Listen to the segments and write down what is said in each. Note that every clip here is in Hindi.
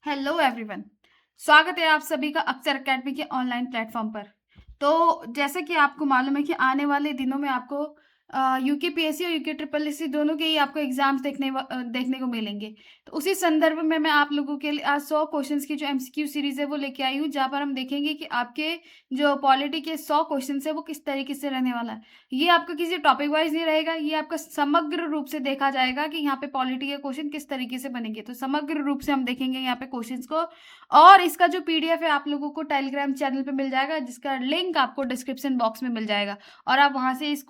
Hello everyone. स्वागत है आप सभी का अक्षर एकेडमी के ऑनलाइन प्लेटफॉर्म पर। तो जैसे कि आपको मालूम है कि आने वाले दिनों में आपको यूकेपीएससी और यूके ट्रिपल एससी दोनों के ही आपको एग्जाम्स देखने को मिलेंगे। तो उसी संदर्भ में मैं आप लोगों के लिए आज 100 क्वेश्चंस की जो एमसीक्यू सीरीज है वो लेके आई हूँ, जहाँ पर हम देखेंगे कि आपके जो पॉलिटी के 100 क्वेश्चन है वो किस तरीके से रहने वाला है। ये आपका किसी टॉपिक वाइज नहीं रहेगा, ये आपका समग्र रूप से देखा जाएगा कि यहाँ पे पॉलिटी के क्वेश्चन किस तरीके से बनेंगे। तो समग्र रूप से हम देखेंगे यहाँ पे क्वेश्चंस को, और इसका जो पीडीएफ है आप लोगों को टेलीग्राम चैनल पे मिल जाएगा, जिसका लिंक आपको डिस्क्रिप्शन बॉक्स में मिल जाएगा। और आप वहां से इस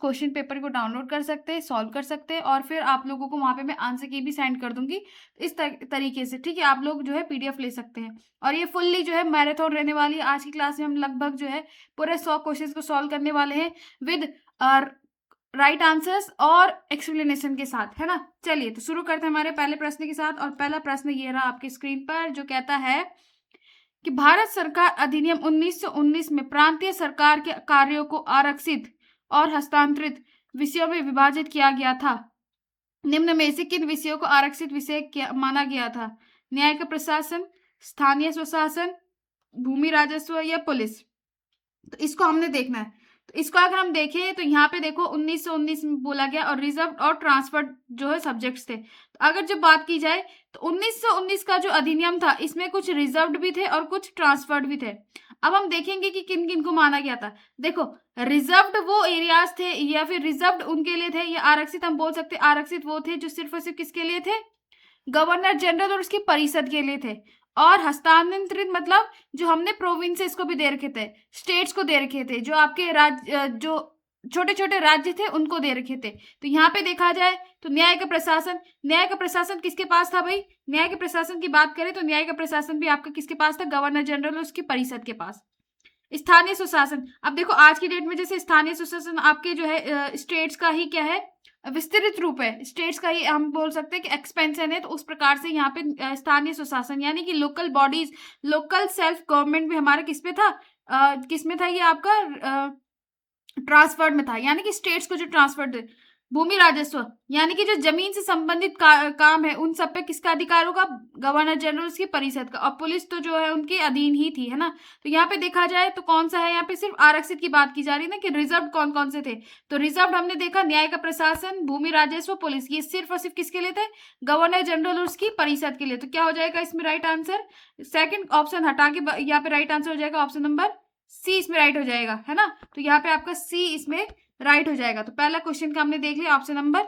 क्वेश्चन पेपर को डाउनलोड कर सकते हैं, सॉल्व कर सकते हैं, और फिर आप लोगों को वहां पे मैं आंसर की भी सेंड कर दूंगी। इस तरीके से ठीक है, आप लोग जो है पीडीएफ ले सकते हैं। और ये फुल्ली जो है मैराथन रहने वाली है। आज की क्लास में हम लगभग जो है पूरे 100 क्वेश्चन को सॉल्व करने वाले हैं विद राइट आंसर्स और एक्सप्लेनेशन के साथ, है ना। चलिए तो शुरू करते हैं हमारे पहले प्रश्न के साथ। और पहला प्रश्न ये रहा आपकी स्क्रीन पर, जो कहता है कि भारत सरकार अधिनियम 1919 में प्रांतीय सरकार के कार्यों को आरक्षित और हस्तांतरित विषयों में विभाजित किया गया था। निम्न में से किन विषयों को आरक्षित विषय माना गया था? न्यायिक प्रशासन, स्थानीय स्वशासन, भूमि राजस्व या पुलिस। तो इसको हमने देखना है। तो इसको अगर हम देखें तो यहाँ पे देखो 1919 में बोला गया, और रिजर्व और ट्रांसफर्ड जो है सब्जेक्ट्स थे। तो अगर जब बात की जाए तो 1919 का जो अधिनियम था इसमें कुछ रिजर्व्ड भी थे और कुछ ट्रांसफर्ड भी थे। अब हम देखेंगे कि किन किन को माना गया था। देखो, रिजर्व्ड वो एरियाज थे या फिर रिजर्व्ड उनके लिए थे, या आरक्षित हम बोल सकते आरक्षित वो थे जो सिर्फ और सिर्फ किसके लिए थे? गवर्नर जनरल और उसकी परिषद के लिए थे। और हस्तांतरित मतलब जो हमने प्रोविंसेस को भी दे रखे थे, स्टेट्स को दे रखे थे, जो आपके राज्य जो छोटे छोटे राज्य थे उनको दे रखे थे। तो यहाँ पे देखा जाए तो न्याय का प्रशासन, न्याय का प्रशासन किसके पास था भाई? न्याय के प्रशासन की बात करें तो न्याय का प्रशासन भी आपका किसके पास था? गवर्नर जनरल और उसकी परिषद के पास। स्थानीय सुशासन, अब देखो आज की डेट में जैसे स्थानीय सुशासन आपके जो है स्टेट्स का ही क्या है, विस्तृत रूप है, स्टेट्स का ही हम बोल सकते हैं कि एक्सपेंशन है। तो उस प्रकार से यहाँ पे स्थानीय सुशासन यानी कि local bodies, local self government भी हमारा किस पे था, किस में था ये आपका ट्रांसफर्ड में था, यानी कि स्टेट्स को जो ट्रांसफर्ड थे। भूमि राजस्व यानी कि जो जमीन से संबंधित काम है उन सब पे किसका अधिकार होगा? गवर्नर जनरल उसकी परिषद का। और पुलिस तो जो है उनके अधीन ही थी, है ना। तो यहाँ पे देखा जाए तो कौन सा है, यहाँ पे सिर्फ आरक्षित की बात की जा रही है ना, कि रिजर्व कौन कौन से थे। तो रिजर्व हमने देखा न्याय का प्रशासन, भूमि राजस्व, पुलिस, ये सिर्फ और सिर्फ किसके लिए थे? गवर्नर जनरल और उसकी परिषद के लिए। तो क्या हो जाएगा इसमें राइट आंसर? सेकंड ऑप्शन हटा के यहाँ पे राइट आंसर हो जाएगा ऑप्शन नंबर सी, इसमें राइट हो जाएगा, है ना। तो यहाँ पे आपका सी इसमें राइट हो जाएगा। तो पहला क्वेश्चन का हमने देख लिया, option number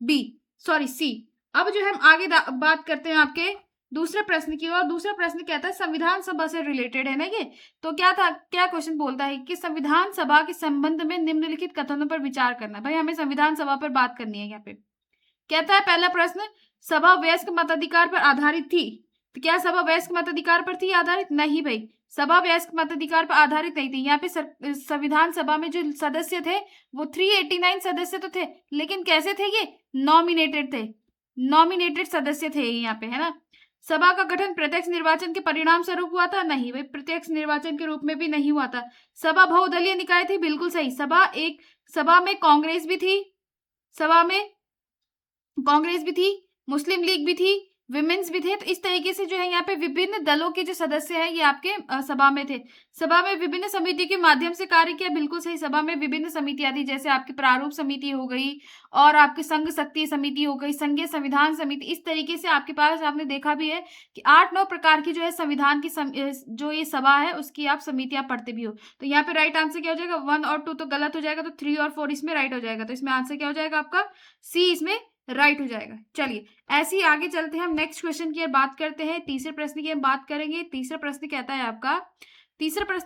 B, sorry C. अब जो हम आगे बात करते हैं आपके दूसरे प्रश्न की। और दूसरा प्रश्न कहता है संविधान सभा से रिलेटेड है ना ये। तो क्या था, क्या क्वेश्चन बोलता है कि संविधान सभा के संबंध में निम्नलिखित कथनों पर विचार करना। भाई हमें संविधान सभा पर बात करनी है यहाँ पे। कहता है पहला प्रश्न, सभा वयस्क मताधिकार पर आधारित थी। तो क्या सभा वयस्क मताधिकार पर थी आधारित? नहीं भाई, सभा वयस्क मताधिकार पर आधारित नहीं थी। यहाँ पे संविधान सभा में जो सदस्य थे वो 389 सदस्य तो थे, लेकिन कैसे थे ये? नॉमिनेटेड थे, नॉमिनेटेड सदस्य थे यहाँ पे, है ना। सभा का गठन प्रत्यक्ष निर्वाचन के परिणाम स्वरूप हुआ था? नहीं भाई, प्रत्यक्ष निर्वाचन के रूप में भी नहीं हुआ था। सभा बहुदलीय निकाय थी? बिल्कुल सही। सभा में कांग्रेस भी थी, सभा में कांग्रेस भी थी, मुस्लिम लीग भी थी, विमेन्स भी थे। तो इस तरीके से जो है यहाँ पे विभिन्न दलों के जो सदस्य हैं ये आपके सभा में थे। सभा में विभिन्न समिति के माध्यम से कार्य किया? बिल्कुल सही। सभा में विभिन्न समितियां थी, जैसे आपकी प्रारूप समिति हो गई, और आपकी संघ शक्ति समिति हो गई, संघीय संविधान समिति। इस तरीके से आपके पास आपने देखा भी है कि 8-9 प्रकार की जो है संविधान की जो ये सभा है उसकी आप समितियां पढ़ते भी हो। तो यहाँ पे राइट आंसर क्या हो जाएगा? 1 और 2 तो गलत हो जाएगा, तो 3 और 4 इसमें राइट हो जाएगा। तो इसमें आंसर क्या हो जाएगा आपका? सी इसमें राइट हो जाएगा। चलिए ऐसे ही आगे चलते हैं, हम नेक्स्ट क्वेश्चन की बात करते हैं। तीसरे प्रश्न की हम बात करेंगे। तीसरा प्रश्न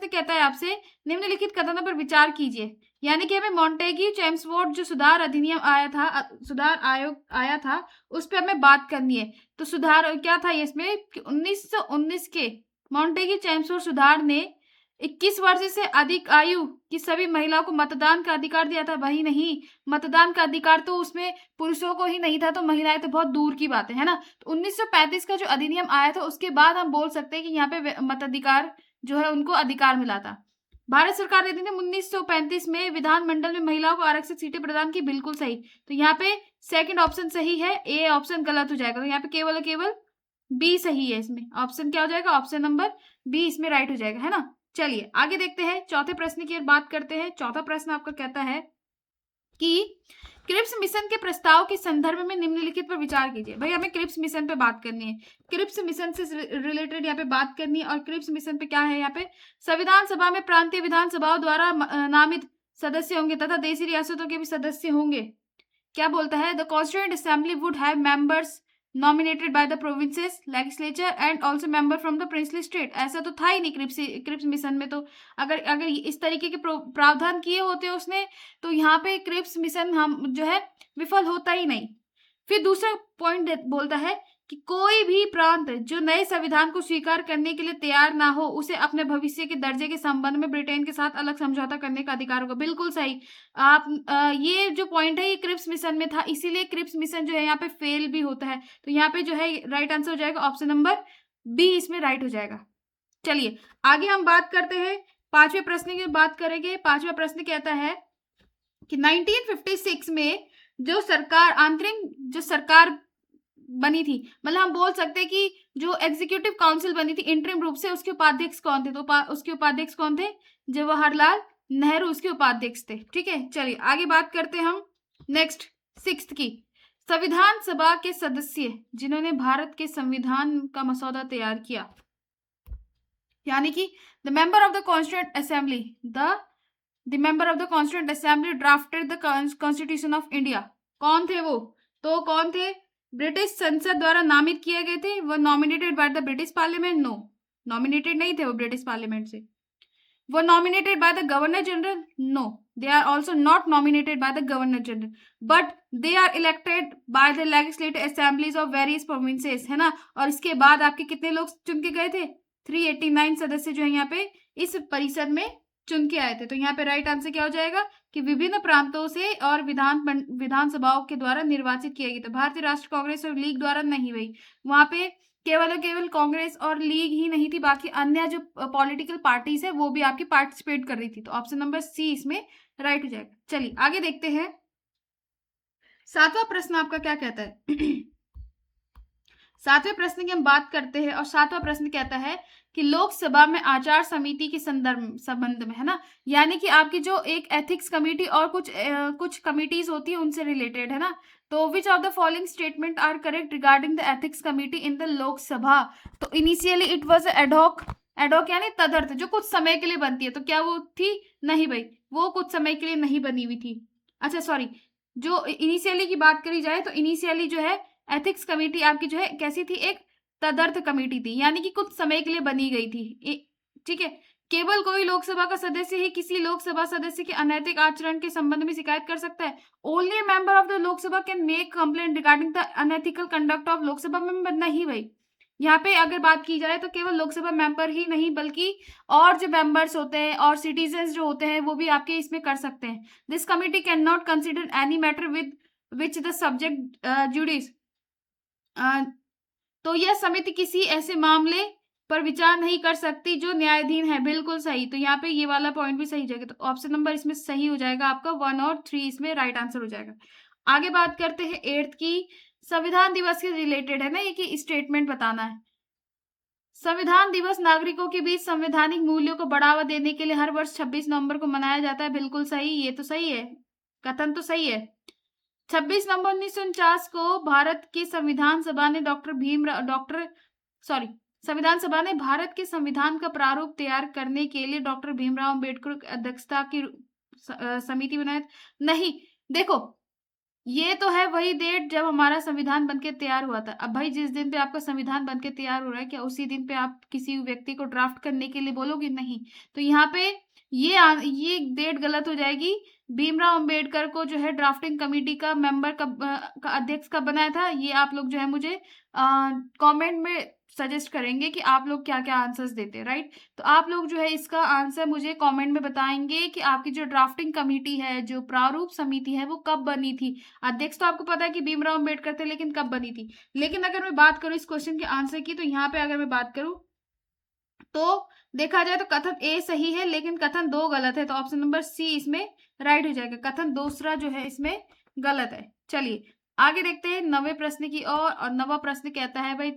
कहता है आपसे निम्नलिखित कथनों पर विचार कीजिए। यानी कि हमें मॉन्टेग्यू चेम्सफोर्ड जो सुधार अधिनियम आया था, सुधार आयोग आया था, उस पर हमें बात करनी है। तो सुधार क्या था इसमें कि 1919 के मॉन्टेग्यू चेम्सफोर्ड सुधार ने 21 वर्ष से अधिक आयु की सभी महिलाओं को मतदान का अधिकार दिया था। वही नहीं, मतदान का अधिकार तो उसमें पुरुषों को ही नहीं था, तो महिलाएं तो बहुत दूर की बात है ना। तो 1935 का जो अधिनियम आया था उसके बाद हम बोल सकते हैं कि यहाँ पे मताधिकार जो है उनको अधिकार मिला था। भारत सरकार ने अधिनियम 1935 में विधानमंडल में महिलाओं को आरक्षित सीटें प्रदान की? बिल्कुल सही। तो यहाँ पे सेकंड ऑप्शन सही है, ए ऑप्शन गलत हो जाएगा। तो यहाँ पे केवल बी सही है इसमें। ऑप्शन क्या हो जाएगा? ऑप्शन नंबर बी इसमें राइट हो जाएगा, है ना। चलिए आगे देखते हैं, चौथे प्रश्न की बात करते हैं। चौथा प्रश्न आपका कहता है कि क्रिप्स मिशन के प्रस्ताव के संदर्भ में निम्नलिखित पर विचार कीजिए। भाई हमें क्रिप्स मिशन पे बात करनी है, क्रिप्स मिशन से रिलेटेड यहाँ पे बात करनी है। और क्रिप्स मिशन पे क्या है? यहाँ पे संविधान सभा में प्रांतीय विधानसभाओं द्वारा नामित सदस्य होंगे तथा देशी रियासतों के भी सदस्य होंगे। क्या बोलता है? The constituent assembly would have members nominated by the provinces legislature and also member from the princely state. ऐसा तो था ही नहीं क्रिप्स मिशन में। तो अगर अगर इस तरीके के प्रावधान किए होते उसने, तो यहाँ पे क्रिप्स मिशन हम जो है विफल होता ही नहीं। फिर दूसरा पॉइंट बोलता है कि कोई भी प्रांत जो नए संविधान को स्वीकार करने के लिए तैयार ना हो, उसे अपने भविष्य के दर्जे के संबंध में ब्रिटेन के साथ अलग समझौता करने का अधिकार होगा। बिल्कुल सही। आप ये जो पॉइंट है ये क्रिप्स मिशन में था, इसीलिए क्रिप्स मिशन जो है यहाँ पे फेल भी होता है। तो यहाँ पे जो है राइट आंसर हो जाएगा ऑप्शन नंबर बी इसमें राइट हो जाएगा। चलिए आगे हम बात करते हैं, पांचवें प्रश्न की बात करेंगे। पांचवा प्रश्न कहता है कि 1956 में जो सरकार बनी थी, मतलब हम बोल सकते हैं कि जो एग्जीक्यूटिव काउंसिल बनी थी इंटरिम रूप से, उसके उपाध्यक्ष कौन थे? तो उसके उपाध्यक्ष कौन थे? जवाहरलाल नेहरू उसके उपाध्यक्ष थे। ठीक है, चलिए आगे बात करते हैं हम नेक्स्ट सिक्स्थ की। संविधान सभा के सदस्य जिन्होंने भारत के संविधान का मसौदा तैयार किया, यानी कि the member of the constituent assembly the member of the constituent assembly drafted the constitution of India. कौन थे वो? तो कौन थे? ब्रिटिश संसद द्वारा नामित किए गए थे। वो nominated by the British parliament? No, nominated नहीं थे वो ब्रिटिश पार्लियामेंट से। वो nominated by the governor general? No, they are also not nominated by the governor general, but they are elected by the legislative assemblies of various provinces, है ना। और इसके बाद आपके कितने लोग चुन के गए थे? 389 सदस्य जो है यहाँ पे इस परिषद में चुन के आए थे। तो यहाँ पे राइट आंसर क्या हो जाएगा कि विभिन्न प्रांतों से और विधानसभाओं के द्वारा निर्वाचित किया गया था। भारतीय राष्ट्रीय कांग्रेस और लीग द्वारा नहीं हुई। वहां पे केवल और केवल कांग्रेस और लीग ही नहीं थी, बाकी अन्य जो पॉलिटिकल पार्टीज है वो भी आपकी पार्टिसिपेट कर रही थी। तो ऑप्शन नंबर सी इसमें राइट हो जाएगा। चलिए आगे देखते हैं, सातवां प्रश्न आपका क्या कहता है। सातवें प्रश्न की हम बात करते हैं और सातवां प्रश्न कहता है कि लोकसभा में आचार समिति के संबंध में, है ना, यानी कि आपकी जो एक एथिक्स कमेटी और कुछ कमिटीज होती है उनसे रिलेटेड, है ना। तो which of the following statement are correct regarding the ethics committee in the Lok Sabha? तो इनिशियली इट वाज एडहॉक यानी तदर्थ, जो कुछ समय के लिए बनती है। तो क्या वो थी? नहीं भाई, वो कुछ समय के लिए नहीं बनी हुई थी। अच्छा सॉरी, जो इनिशियली की बात करी जाए तो इनिशियली जो है एथिक्स कमेटी आपकी जो है कैसी थी? एक तदर्थ कमेटी थी, यानी कि कुछ समय के लिए बनी गई थी। ठीक है, केवल कोई लोकसभा का सदस्य ही किसी लोकसभा सदस्य के अनैतिक आचरण के संबंध में शिकायत कर सकता है। Only a member of the Lok Sabha can make complaint regarding the unethical conduct of Lok Sabha member. नहीं भाई, यहाँ पे अगर बात की जाए तो केवल लोकसभा मेंबर ही नहीं बल्कि और जो मेंबर्स होते हैं और सिटीजन जो होते हैं वो भी आपके इसमें कर सकते हैं। This committee can not consider any matter with which the subject जुडिस। तो यह समिति किसी ऐसे मामले पर विचार नहीं कर सकती जो न्यायाधीन है। बिल्कुल सही। तो यहाँ पे ये वाला पॉइंट भी सही जाएगा। तो ऑप्शन नंबर इसमें सही हो जाएगा आपका 1 और 3 इसमें राइट आंसर हो जाएगा। आगे बात करते हैं 8th की। संविधान दिवस के रिलेटेड है ना ये, कि स्टेटमेंट बताना है। संविधान दिवस नागरिकों के बीच संवैधानिक मूल्यों को बढ़ावा देने के लिए हर वर्ष 26 नवंबर को मनाया जाता है। बिल्कुल सही, ये तो सही है, कथन तो सही है। 26 नवंबर 1949 को भारत की संविधान सभा ने संविधान सभा ने भारत के संविधान का प्रारूप तैयार करने के लिए डॉक्टर भीमराव अंबेडकर की अध्यक्षता की समिति बनाई। नहीं, देखो ये तो है वही डेट जब हमारा संविधान बनके तैयार हुआ था। अब भाई जिस दिन पे आपका संविधान बनके तैयार हो रहा है, क्या उसी दिन पे आप किसी व्यक्ति को ड्राफ्ट करने के लिए बोलोगे? नहीं। तो यहाँ पे ये डेट गलत हो जाएगी। भीमराव अंबेडकर को जो है ड्राफ्टिंग कमेटी का मेंबर का अध्यक्ष कब बनाया था, ये आप लोग जो है मुझे कमेंट में सजेस्ट करेंगे कि आप लोग क्या क्या आंसर्स देते हैं, राइट। तो आप लोग जो है इसका आंसर मुझे कमेंट में बताएंगे कि आपकी जो ड्राफ्टिंग कमेटी है, जो प्रारूप समिति है, वो कब बनी थी। अध्यक्ष तो आपको पता है कि भीमराव अंबेडकर थे, लेकिन कब बनी थी। लेकिन अगर मैं बात करूं इस क्वेश्चन के आंसर की, तो यहाँ पे अगर मैं बात करूं तो देखा जाए तो कथन ए सही है, लेकिन कथन 2 गलत है। तो ऑप्शन नंबर सी इसमें राइट हो जाएगा। कथन दूसरा जो है इसमें गलत है। चलिए आगे देखते हैं 9वें प्रश्न की और 9वां प्रश्न कहता है भाई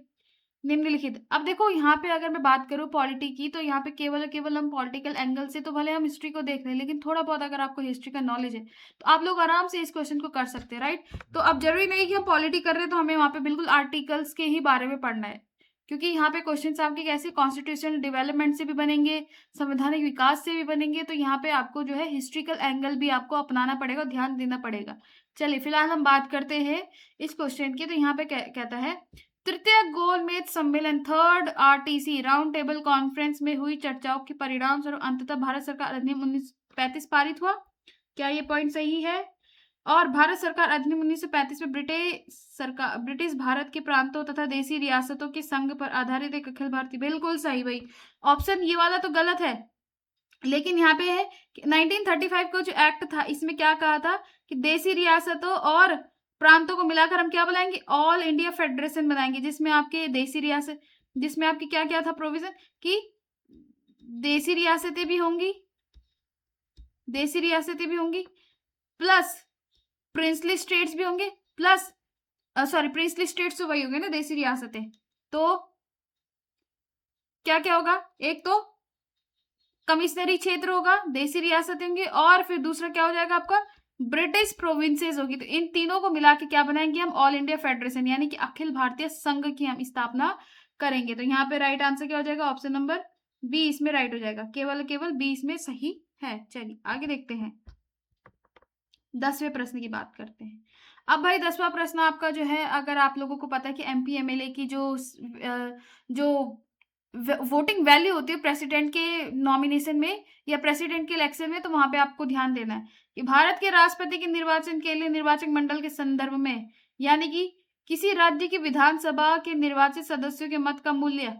निम्नलिखित। अब देखो यहाँ पे अगर मैं बात करूँ पॉलिटी की, तो यहाँ पे केवल और केवल हम पॉलिटिकल एंगल से तो भले हम हिस्ट्री को देख रहे हैं, लेकिन थोड़ा बहुत अगर आपको हिस्ट्री का नॉलेज है तो आप लोग आराम से इस क्वेश्चन को कर सकते हैं, राइट। तो अब जरूरी नहीं कि हम पॉलिटी कर रहे हैं तो हमें वहाँ पे बिल्कुल आर्टिकल्स के ही बारे में पढ़ना है, क्योंकि यहाँ पे क्वेश्चन आपके कैसे कॉन्स्टिट्यूशनल डेवलपमेंट से भी बनेंगे, संवैधानिक विकास से भी बनेंगे, तो यहाँ पे आपको जो है हिस्ट्रिकल एंगल भी आपको अपनाना पड़ेगा, ध्यान देना पड़ेगा। चलिए फिलहाल हम बात करते हैं इस क्वेश्चन की। तो यहाँ पे कहता है, तृतीय गोलमेज सम्मेलन third RTC round table conference में हुई चर्चाओं के परिणाम स्वरूप अंततः भारत सरकार अधिनियम 1935 पारित हुआ। क्या ये पॉइंट सही है? और भारत सरकार अधिनियम 1935 में ब्रिटिश भारत के प्रांतों तथा देसी रियासतों के संघ पर आधारित एक अखिल भारतीय, बिल्कुल सही भाई। ऑप्शन ये वाला तो गलत है, लेकिन यहाँ पे है कि 1935 का जो एक्ट था इसमें क्या कहा था कि देसी रियासतों और प्रांतों को मिलाकर हम क्या बनाएंगे, ऑल इंडिया फेडरेशन बनाएंगे, जिसमें आपके देसी रियासत, जिसमें आपकी क्या क्या था प्रोविजन कि देसी रियासतें भी होंगी, देसी रियासतें भी होंगी, प्लस प्रिंसली स्टेट्स भी होंगे, प्लस सॉरी प्रिंसली स्टेट्स तो वही होंगे ना देसी रियासतें। तो क्या क्या होगा, एक तो कमिश्नरी क्षेत्र होगा, देसी रियासतें होंगी, और फिर दूसरा क्या हो जाएगा आपका ब्रिटिश प्रोविंसेस होगी। तो इन तीनों को मिला के क्या बनाएंगे हम, ऑल इंडिया फेडरेशन, यानी कि अखिल भारतीय संघ की हम स्थापना करेंगे। तो यहाँ पे राइट आंसर क्या हो जाएगा, ऑप्शन नंबर बी इसमें राइट हो जाएगा, केवल बी इसमें सही है। चलिए आगे देखते हैं, 10वें प्रश्न की बात करते हैं। अब भाई 10वां प्रश्न आपका जो है, अगर आप लोगों को पता है कि एमपी एमएलए की जो वोटिंग वैल्यू होती है प्रेसिडेंट के नॉमिनेशन में या प्रेसिडेंट के इलेक्शन में, तो वहां पे आपको ध्यान देना है कि भारत के राष्ट्रपति के निर्वाचन के लिए निर्वाचक मंडल के संदर्भ में, यानी कि किसी राज्य की विधानसभा के निर्वाचित सदस्यों के मत का मूल्य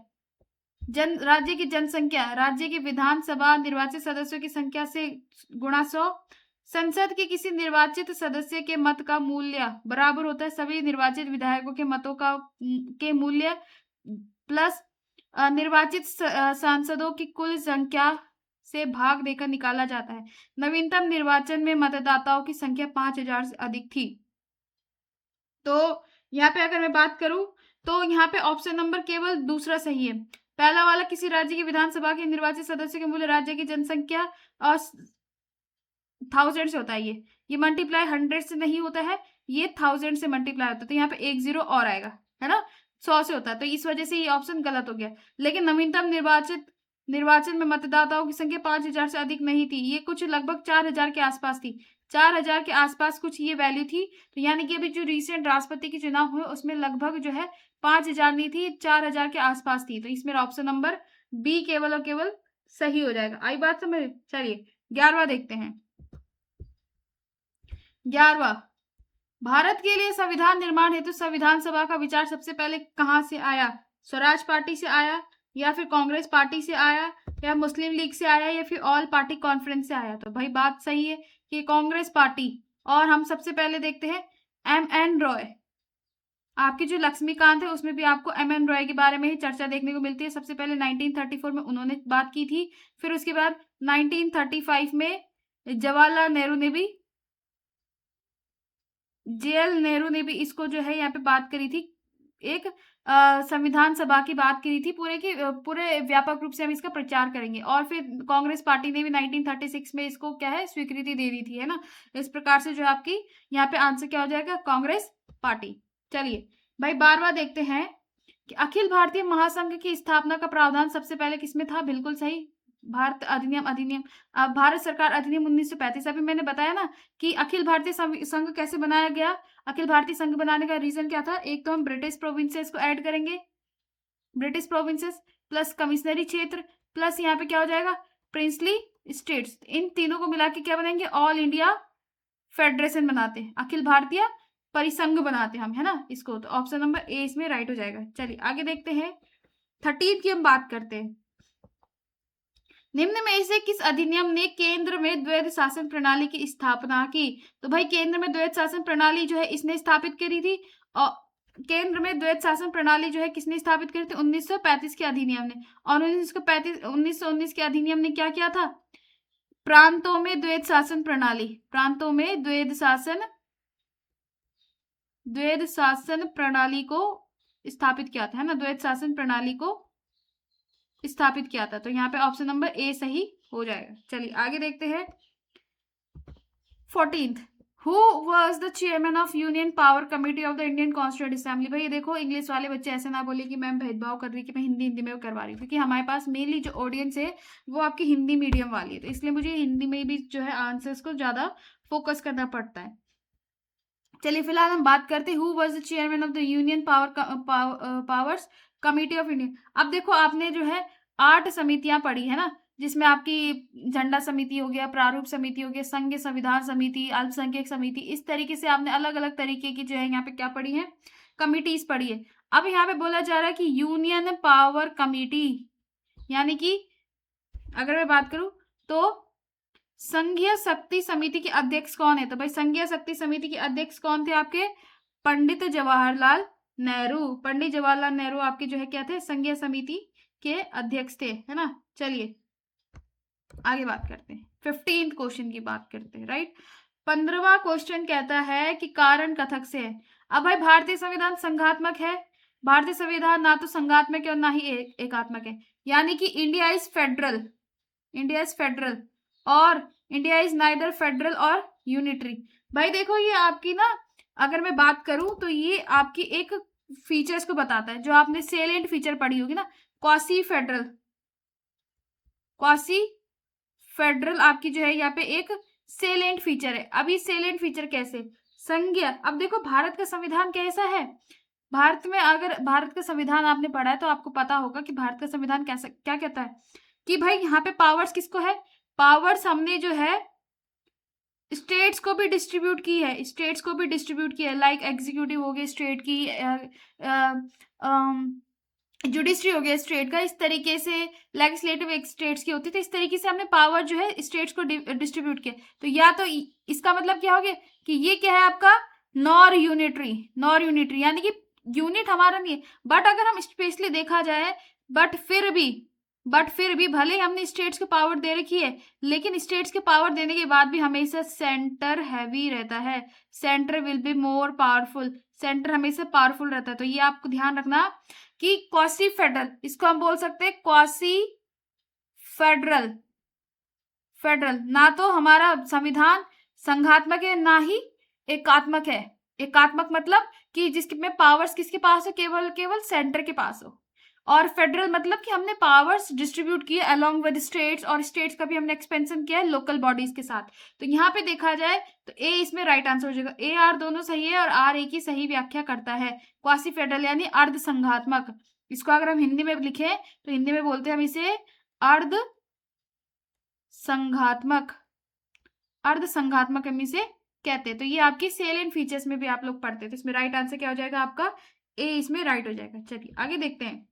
राज्य की जनसंख्या, राज्य की विधानसभा निर्वाचित सदस्यों की संख्या से गुणा 100, संसद के किसी निर्वाचित सदस्य के मत का मूल्य बराबर होता है सभी निर्वाचित विधायकों के मतों का के मूल्य प्लस निर्वाचित सांसदों की कुल संख्या से भाग देकर निकाला जाता है। नवीनतम निर्वाचन में मतदाताओं की संख्या 5000 से अधिक थी। तो यहाँ पे अगर मैं बात करूं तो यहाँ पे ऑप्शन नंबर केवल दूसरा सही है। पहला वाला किसी राज्य की विधानसभा के निर्वाचित सदस्य के मूल्य राज्य की जनसंख्या और 1000 से होता है, ये मल्टीप्लाई 100 से नहीं होता है, ये 1000 से मल्टीप्लाई होता है। तो यहाँ पे एक जीरो और आएगा, है ना, 100 से होता है, तो इस वजह से ये ऑप्शन गलत हो गया। लेकिन नवीनतम निर्वाचन में मतदाताओं की संख्या 5000 से अधिक नहीं थी, ये कुछ लगभग 4000 के आसपास थी, 4000 के आसपास कुछ ये वैल्यू थी। तो यानी कि अभी जो रिसेंट राष्ट्रपति के चुनाव हुए उसमें लगभग जो है 5000 नहीं थी, 4000 के आसपास थी। तो इसमें ऑप्शन नंबर बी केवल और केवल सही हो जाएगा। आई बात समझ? चलिए 11वां देखते हैं। 11वां, भारत के लिए संविधान निर्माण हेतु संविधान सभा का विचार सबसे पहले कहां से आया? स्वराज पार्टी से आया, या फिर कांग्रेस पार्टी से आया, या मुस्लिम लीग से आया, या फिर ऑल पार्टी कॉन्फ्रेंस से आया? तो भाई बात सही है कि कांग्रेस पार्टी। और हम सबसे पहले देखते हैं एम.एन. रॉय। आपकी जो लक्ष्मीकांत है उसमें भी आपको एम.एन. रॉय के बारे में ही चर्चा देखने को मिलती है। सबसे पहले 1934 में उन्होंने बात की थी, फिर उसके बाद 1935 में जवाहरलाल नेहरू ने भी, जेएल नेहरू ने भी इसको जो है यहाँ पे बात करी थी, एक संविधान सभा की बात करी थी, पूरे व्यापक रूप से हम इसका प्रचार करेंगे। और फिर कांग्रेस पार्टी ने भी 1936 में इसको क्या है स्वीकृति दे दी थी, है ना। इस प्रकार से जो आपकी यहाँ पे आंसर क्या हो जाएगा, कांग्रेस पार्टी। चलिए भाई 12वां देखते हैं कि अखिल भारतीय महासंघ की स्थापना का प्रावधान सबसे पहले किसमें था? बिल्कुल सही, भारत सरकार अधिनियम 1935। अभी मैंने बताया ना कि अखिल भारतीय संघ कैसे बनाया गया। अखिल भारतीय संघ बनाने का रीजन क्या था? एक तो हम ब्रिटिश प्रोविंसेस को ऐड करेंगे, ब्रिटिश प्रोविंसेस प्लस कमिश्नरी क्षेत्र प्लस यहाँ पे क्या हो जाएगा प्रिंसली स्टेट्स, इन तीनों को मिला के क्या बनाएंगे, ऑल इंडिया फेडरेशन बनाते हैं, अखिल भारतीय परिसंघ बनाते हैं हम, है ना इसको। तो ऑप्शन नंबर ए इसमें राइट हो जाएगा। चलिए आगे देखते हैं, 13 की हम बात करते हैं। निम्न में से किस अधिनियम ने केंद्र में द्वैध शासन प्रणाली की स्थापना की? तो भाई केंद्र में द्वैध शासन प्रणाली जो है इसने स्थापित करी थी, और केंद्र में द्वैध शासन प्रणाली जो है किसने स्थापित करी थी? 1935 के अधिनियम ने। और 1919 के अधिनियम ने क्या किया था? प्रांतों में द्वैध शासन प्रणाली, प्रांतों में द्वैध शासन प्रणाली को स्थापित किया था, है ना, द्वैध शासन प्रणाली को स्थापित किया था। तो यहाँ पे ऑप्शन नंबर ए सही हो जाएगा। चलिए आगे देखते हैं। 14th, who was the chairman of union power committee of the Indian constituent assembly. भाई देखो, इंग्लिश वाले बच्चे ऐसे ना बोले कि मैम भेदभाव कर रही कि मैं हिंदी में करवा रही हूँ, क्योंकि हमारे पास मेनली जो ऑडियंस है वो आपकी हिंदी मीडियम वाली है, तो इसलिए मुझे हिंदी में भी जो है आंसर्स को ज्यादा फोकस करना पड़ता है। चलिए फिलहाल हम बात करते हैं who was the chairman of the union powers committee of India. अब देखो, आपने जो है 8 समितियां पढ़ी है ना, जिसमें आपकी झंडा समिति हो गया, प्रारूप समिति हो गया, संघ संविधान समिति, अल्पसंख्यक समिति, इस तरीके से आपने अलग अलग तरीके की जो है यहाँ पे क्या पढ़ी है, कमिटीज पढ़ी है। अब यहाँ पे बोला जा रहा है कि यूनियन पावर कमेटी, यानी कि अगर मैं बात करूं तो संघीय शक्ति समिति के अध्यक्ष कौन है। तो भाई संघीय शक्ति समिति के अध्यक्ष कौन थे आपके, पंडित जवाहरलाल नेहरू। पंडित जवाहरलाल नेहरू आपके जो है क्या थे, संघीय समिति के अध्यक्ष थे, है ना। चलिए आगे बात करते हैं, 15th क्वेश्चन की बात करते हैं, राइट। 15वां क्वेश्चन कहता है कि कारण कथक से है। अब भाई भारतीय संविधान संघात्मक है, भारतीय संविधान ना तो संघात्मक है और ना ही एकात्मक है, यानी कि India is federal, India is federal और इंडिया इज नाइदर फेडरल और यूनिटरी। भाई देखो, ये आपकी ना, अगर मैं बात करूं तो ये आपकी एक फीचर्स को बताता है, जो आपने सेलेंट फीचर पढ़ी होगी ना, क्वासी फेडरल, क्वासी फेडरल आपकी जो है यहाँ पे एक सेलेंट फीचर है। अब ये सेलेंट फीचर कैसे, संघीय। अब देखो भारत का संविधान कैसा है, भारत में अगर भारत का संविधान आपने पढ़ा है तो आपको पता होगा कि भारत का संविधान कैसा क्या कहता है कि भाई यहाँ पे पावर्स किसको है, पावर्स हमने जो है स्टेट्स को भी डिस्ट्रीब्यूट की है, स्टेट्स को भी डिस्ट्रीब्यूट किया है, लाइक एग्जीक्यूटिव हो गया स्टेट की, जुडिशरी हो गया स्टेट का, इस तरीके से लेजिस्लेटिव स्टेट्स की होती थी, इस तरीके से हमने पावर जो है स्टेट्स को डिस्ट्रीब्यूट किया। तो या तो इसका मतलब क्या हो गया कि ये क्या है आपका नॉर यूनिटरी, नॉर यूनिटरी यानी कि यूनिट हमारा नहीं है। बट अगर हम स्पेशली देखा जाए, बट फिर भी भले ही हमने स्टेट्स को पावर दे रखी है, लेकिन स्टेट्स के पावर देने के बाद भी हमेशा सेंटर हैवी रहता है, centre will be more powerful, centre हमेशा पावरफुल रहता है। तो ये आपको ध्यान रखना कि क्वासी फेडरल, इसको हम बोल सकते हैं क्वासी फेडरल, फेडरल ना तो हमारा संविधान संघात्मक है ना ही एकात्मक है। एकात्मक मतलब कि जिसके पावर्स किसके पास हो, केवल सेंटर के पास हो, और फेडरल मतलब कि हमने पावर्स डिस्ट्रीब्यूट किए अलोंग विद स्टेट्स, और स्टेट्स का भी हमने एक्सपेंशन किया है लोकल बॉडीज के साथ। तो यहाँ पे देखा जाए तो ए इसमें राइट आंसर हो जाएगा, ए आर दोनों सही है और आर ए की सही व्याख्या करता है। क्वासी फेडरल यानी अर्ध संघात्मक, इसको अगर हम हिंदी में लिखें तो हिंदी में बोलते हैं हम इसे अर्ध संघात्मक, अर्ध संघात्मक हम इसे कहते हैं। तो ये आपकी सेलेंट फीचर्स में भी आप लोग पढ़ते हैं, तो इसमें राइट आंसर क्या हो जाएगा आपका, ए इसमें राइट हो जाएगा। चलिए आगे देखते हैं।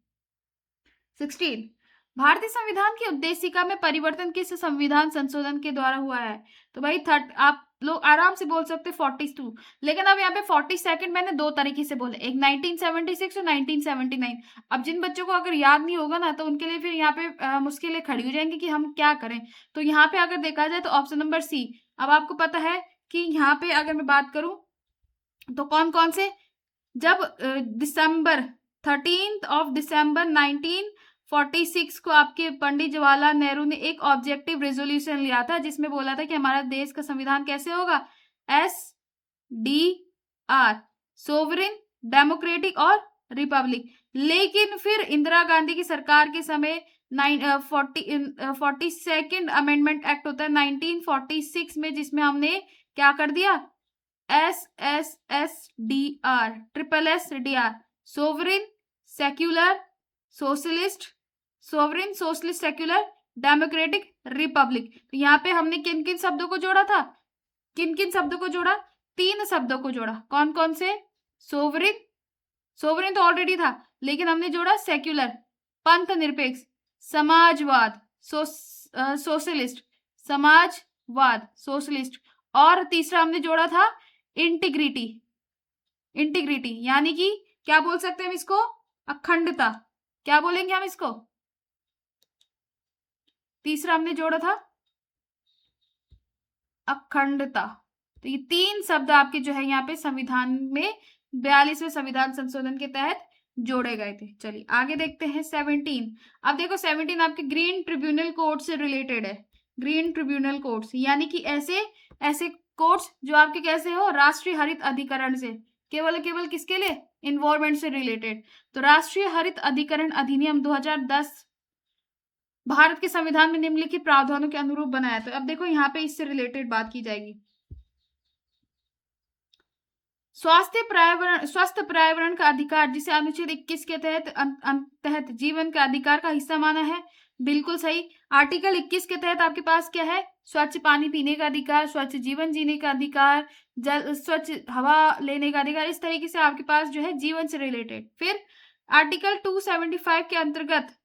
16, भारतीय संविधान की उद्देशिका में परिवर्तन किस संविधान संशोधन के द्वारा हुआ है। तो भाई आप लोग आराम से बोल सकते 42, लेकिन अब यहाँ पे 42 मैंने दो तरीके से बोले, एक 1976 और 1979। अब जिन बच्चों को अगर याद नहीं होगा ना, तो उनके लिए फिर यहाँ पे मुश्किलें खड़ी हो जाएंगी कि हम क्या करें। तो यहाँ पे अगर देखा जाए तो ऑप्शन नंबर सी। अब आपको पता है कि यहाँ पे अगर मैं बात करूं तो कौन कौन से, जब दिसंबर 13 दिसंबर 1946 को आपके पंडित जवाहरलाल नेहरू ने एक ऑब्जेक्टिव रेजोल्यूशन लिया था, जिसमें बोला था कि हमारा देश का संविधान कैसे होगा, SDR, सोवरेन, डेमोक्रेटिक और रिपब्लिक। लेकिन फिर इंदिरा गांधी की सरकार के समय 42nd अमेंडमेंट एक्ट होता है 1946 में, जिसमें हमने क्या कर दिया, SSSDR, SSSDR, sovereign secular socialist, sovereign socialist secular democratic Republic. तो यहाँ पे हमने किन किन शब्दों को जोड़ा था, किन किन शब्दों को जोड़ा, 3 शब्दों को जोड़ा। कौन कौन से, सोवरेन, सोवरेन तो ऑलरेडी था, लेकिन हमने जोड़ा सेक्युलर पंथ निरपेक्ष, समाजवाद सोशलिस्ट, समाजवाद सोशलिस्ट, और तीसरा हमने जोड़ा था इंटीग्रिटी, इंटीग्रिटी यानी कि क्या बोल सकते हैं हम इसको, अखंडता, क्या बोलेंगे हम इसको, तीसरा हमने जोड़ा था अखंडता। तो ये 3 शब्द आपके जो है यहाँ पे संविधान में 42वें संविधान संशोधन के तहत जोड़े गए थे। चलिए आगे देखते हैं 17। अब देखो 17 आपके ग्रीन ट्रिब्यूनल कोड से रिलेटेड है। ग्रीन ट्रिब्यूनल कोड्स यानी कि ऐसे ऐसे कोड्स जो आपके कैसे हो, राष्ट्रीय हरित अधिकरण से, केवल केवल किसके लिए, इन्वायरमेंट से रिलेटेड। तो राष्ट्रीय हरित अधिकरण अधिनियम 2010 भारत के संविधान में निम्नलिखित प्रावधानों के अनुरूप बनाया। तो अब देखो यहाँ पे इससे रिलेटेड बात की जाएगी। स्वस्थ पर्यावरण का अधिकार, जिसे अनुच्छेद 21 के तहत जीवन का अधिकार का हिस्सा माना है। बिल्कुल सही। आर्टिकल 21 के तहत आपके पास क्या है, स्वच्छ पानी पीने का अधिकार, स्वच्छ जीवन जीने का अधिकार, स्वच्छ हवा लेने का अधिकार। इस तरीके से आपके पास जो है जीवन से रिलेटेड। फिर आर्टिकल 275 के अंतर्गत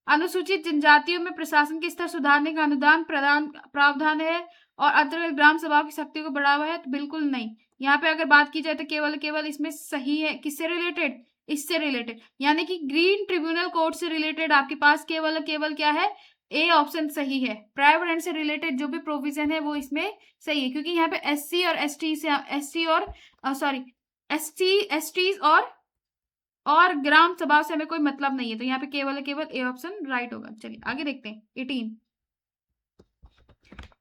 अनुसूचित जनजातियों में प्रशासन के स्तर सुधारने का अनुदान प्रदान प्रावधान है और अंतर्गत ग्राम सभाओं की शक्ति को बढ़ावा है। तो बिल्कुल नहीं। यहाँ पे अगर बात की जाए तो केवल इसमें सही है, किससे रिलेटेड, इससे रिलेटेड, यानी कि ग्रीन ट्रिब्यूनल कोड से रिलेटेड आपके पास केवल क्या है, ए ऑप्शन सही है। पर्यावरण से रिलेटेड जो भी प्रोविजन है वो इसमें सही है, क्योंकि यहाँ पे एससी और एसटी से एसटीज और ग्राम सभा से हमें कोई मतलब नहीं है। तो यहाँ पे केवल ए ऑप्शन राइट होगा। चलिए आगे देखते हैं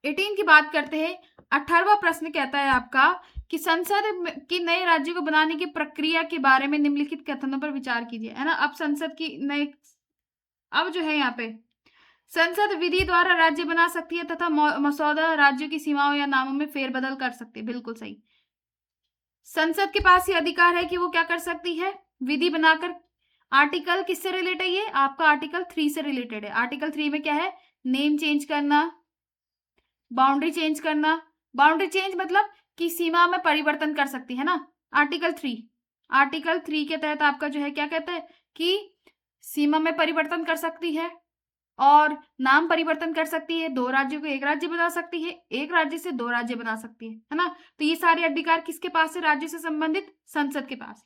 18 की बात करते हैं। 18वां प्रश्न कहता है आपका कि संसद की नए राज्य को बनाने की प्रक्रिया के बारे में निम्नलिखित कथनों पर विचार कीजिए, है ना। अब संसद की नए, अब जो है यहाँ पे संसद विधि द्वारा राज्य बना सकती है तथा मसौदा राज्यों की सीमाओं या नामों में फेरबदल कर सकती है। बिल्कुल सही। संसद के पास ये अधिकार है कि वो क्या कर सकती है, विधि बनाकर। आर्टिकल किससे रिलेटेड है, ये आपका आर्टिकल 3 से रिलेटेड है। आर्टिकल 3 में क्या है, नेम चेंज करना, बाउंड्री चेंज करना। बाउंड्री चेंज मतलब कि सीमा में परिवर्तन कर सकती है ना। आर्टिकल 3 के तहत आपका जो है क्या कहता है कि सीमा में परिवर्तन कर सकती है और नाम परिवर्तन कर सकती है। 2 राज्यों को 1 राज्य बना सकती है, 1 राज्य से 2 राज्य बना सकती है ना। तो ये सारे अधिकार किसके पास है, राज्य से संबंधित संसद के पास।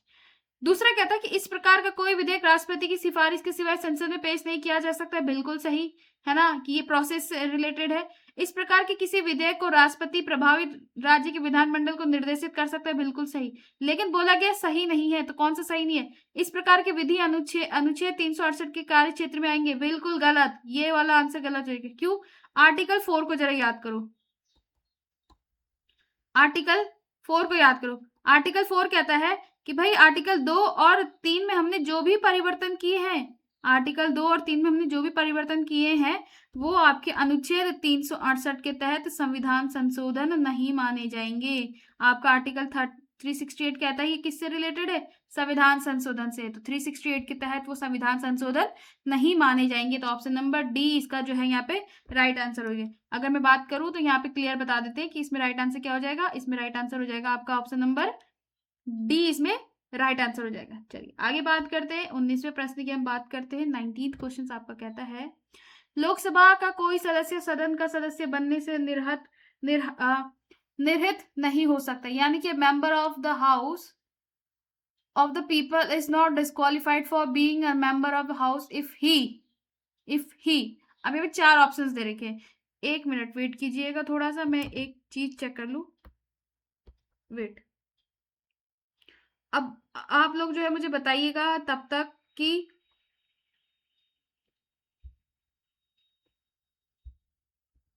दूसरा कहता है कि इस प्रकार का कोई विधेयक राष्ट्रपति की सिफारिश के सिवाय संसद में पेश नहीं किया जा सकता है। बिल्कुल सही है ना, कि ये प्रोसेस से रिलेटेड है। इस प्रकार के किसी विधेयक को राष्ट्रपति प्रभावित राज्य के विधानमंडल को निर्देशित कर सकता है। बिल्कुल सही। लेकिन बोला गया सही नहीं है, तो कौन सा सही नहीं है, इस प्रकार के विधि अनुच्छेद 368 के कार्य क्षेत्र में आएंगे। बिल्कुल गलत, ये वाला आंसर गलत होगा। क्यों, आर्टिकल 4 को जरा याद करो। आर्टिकल 4 को याद करो। आर्टिकल 4 कहता है कि भाई आर्टिकल 2 और 3 में हमने जो भी परिवर्तन किए हैं, आर्टिकल 2 और 3 में हमने जो भी परिवर्तन किए हैं वो आपके अनुच्छेद 368 के तहत संविधान संशोधन नहीं माने जाएंगे। आपका आर्टिकल 368 कहता है ये किससे रिलेटेड है, संविधान संशोधन से। तो 368 के तहत वो संविधान संशोधन नहीं माने जाएंगे। तो ऑप्शन नंबर डी इसका जो है यहाँ पे राइट आंसर हो गया। अगर मैं बात करूं तो यहाँ पे क्लियर बता देते हैं कि इसमें राइट आंसर क्या हो जाएगा। इसमें राइट आंसर हो जाएगा आपका ऑप्शन नंबर डी, इसमें राइट आंसर हो जाएगा। चलिए आगे बात करते हैं 19वें प्रश्न की हम बात करते हैं। 19th क्वेश्चन आपका कहता है लोकसभा का कोई सदस्य सदन का सदस्य बनने से निर्हित नहीं हो सकता, यानी कि member of the house of the people is not disqualified for being a member of the house if he अब ये 4 ऑप्शंस दे रखे हैं। 1 मिनट वेट कीजिएगा, थोड़ा सा मैं एक चीज चेक कर लूं। वेट, अब आप लोग जो है मुझे बताइएगा तब तक कि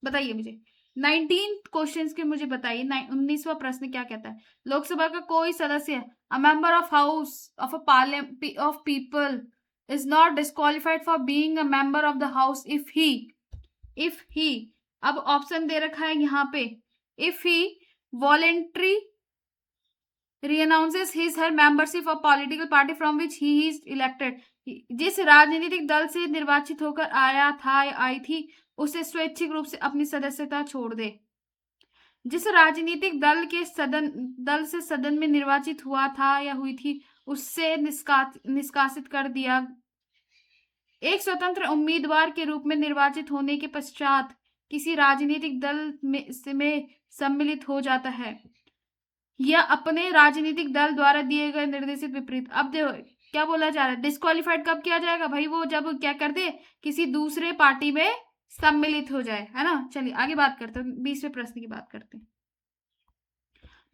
बताइए मुझे 19th क्वेश्चन के मुझे बताइए 19वां प्रश्न क्या कहता है। लोकसभा का कोई सदस्य a member of house of a parliament of people is not disqualified for being a member of the house if he अब ऑप्शन दे रखा है यहाँ पे, if he voluntary reannounces his her membership of political party from which he is elected, जिस राजनीतिक दल से निर्वाचित होकर आई थी उसे स्वैच्छिक रूप से अपनी सदस्यता छोड़ दे। जिस राजनीतिक दल से सदन में निर्वाचित हुआ था या हुई थी उससे निष्कासित कर दिया। एक स्वतंत्र उम्मीदवार के रूप में निर्वाचित होने के पश्चात किसी राजनीतिक दल में सम्मिलित हो जाता है या अपने राजनीतिक दल द्वारा दिए गए निर्देशित विपरीत। अब देखो क्या बोला जा रहा है, डिस्क्वालिफाइड कब किया जाएगा भाई, वो जब क्या कर दे, किसी दूसरे पार्टी में सम्मिलित हो जाए, है ना। चलिए आगे बात करते हैं, 20वें प्रश्न की बात करते हैं।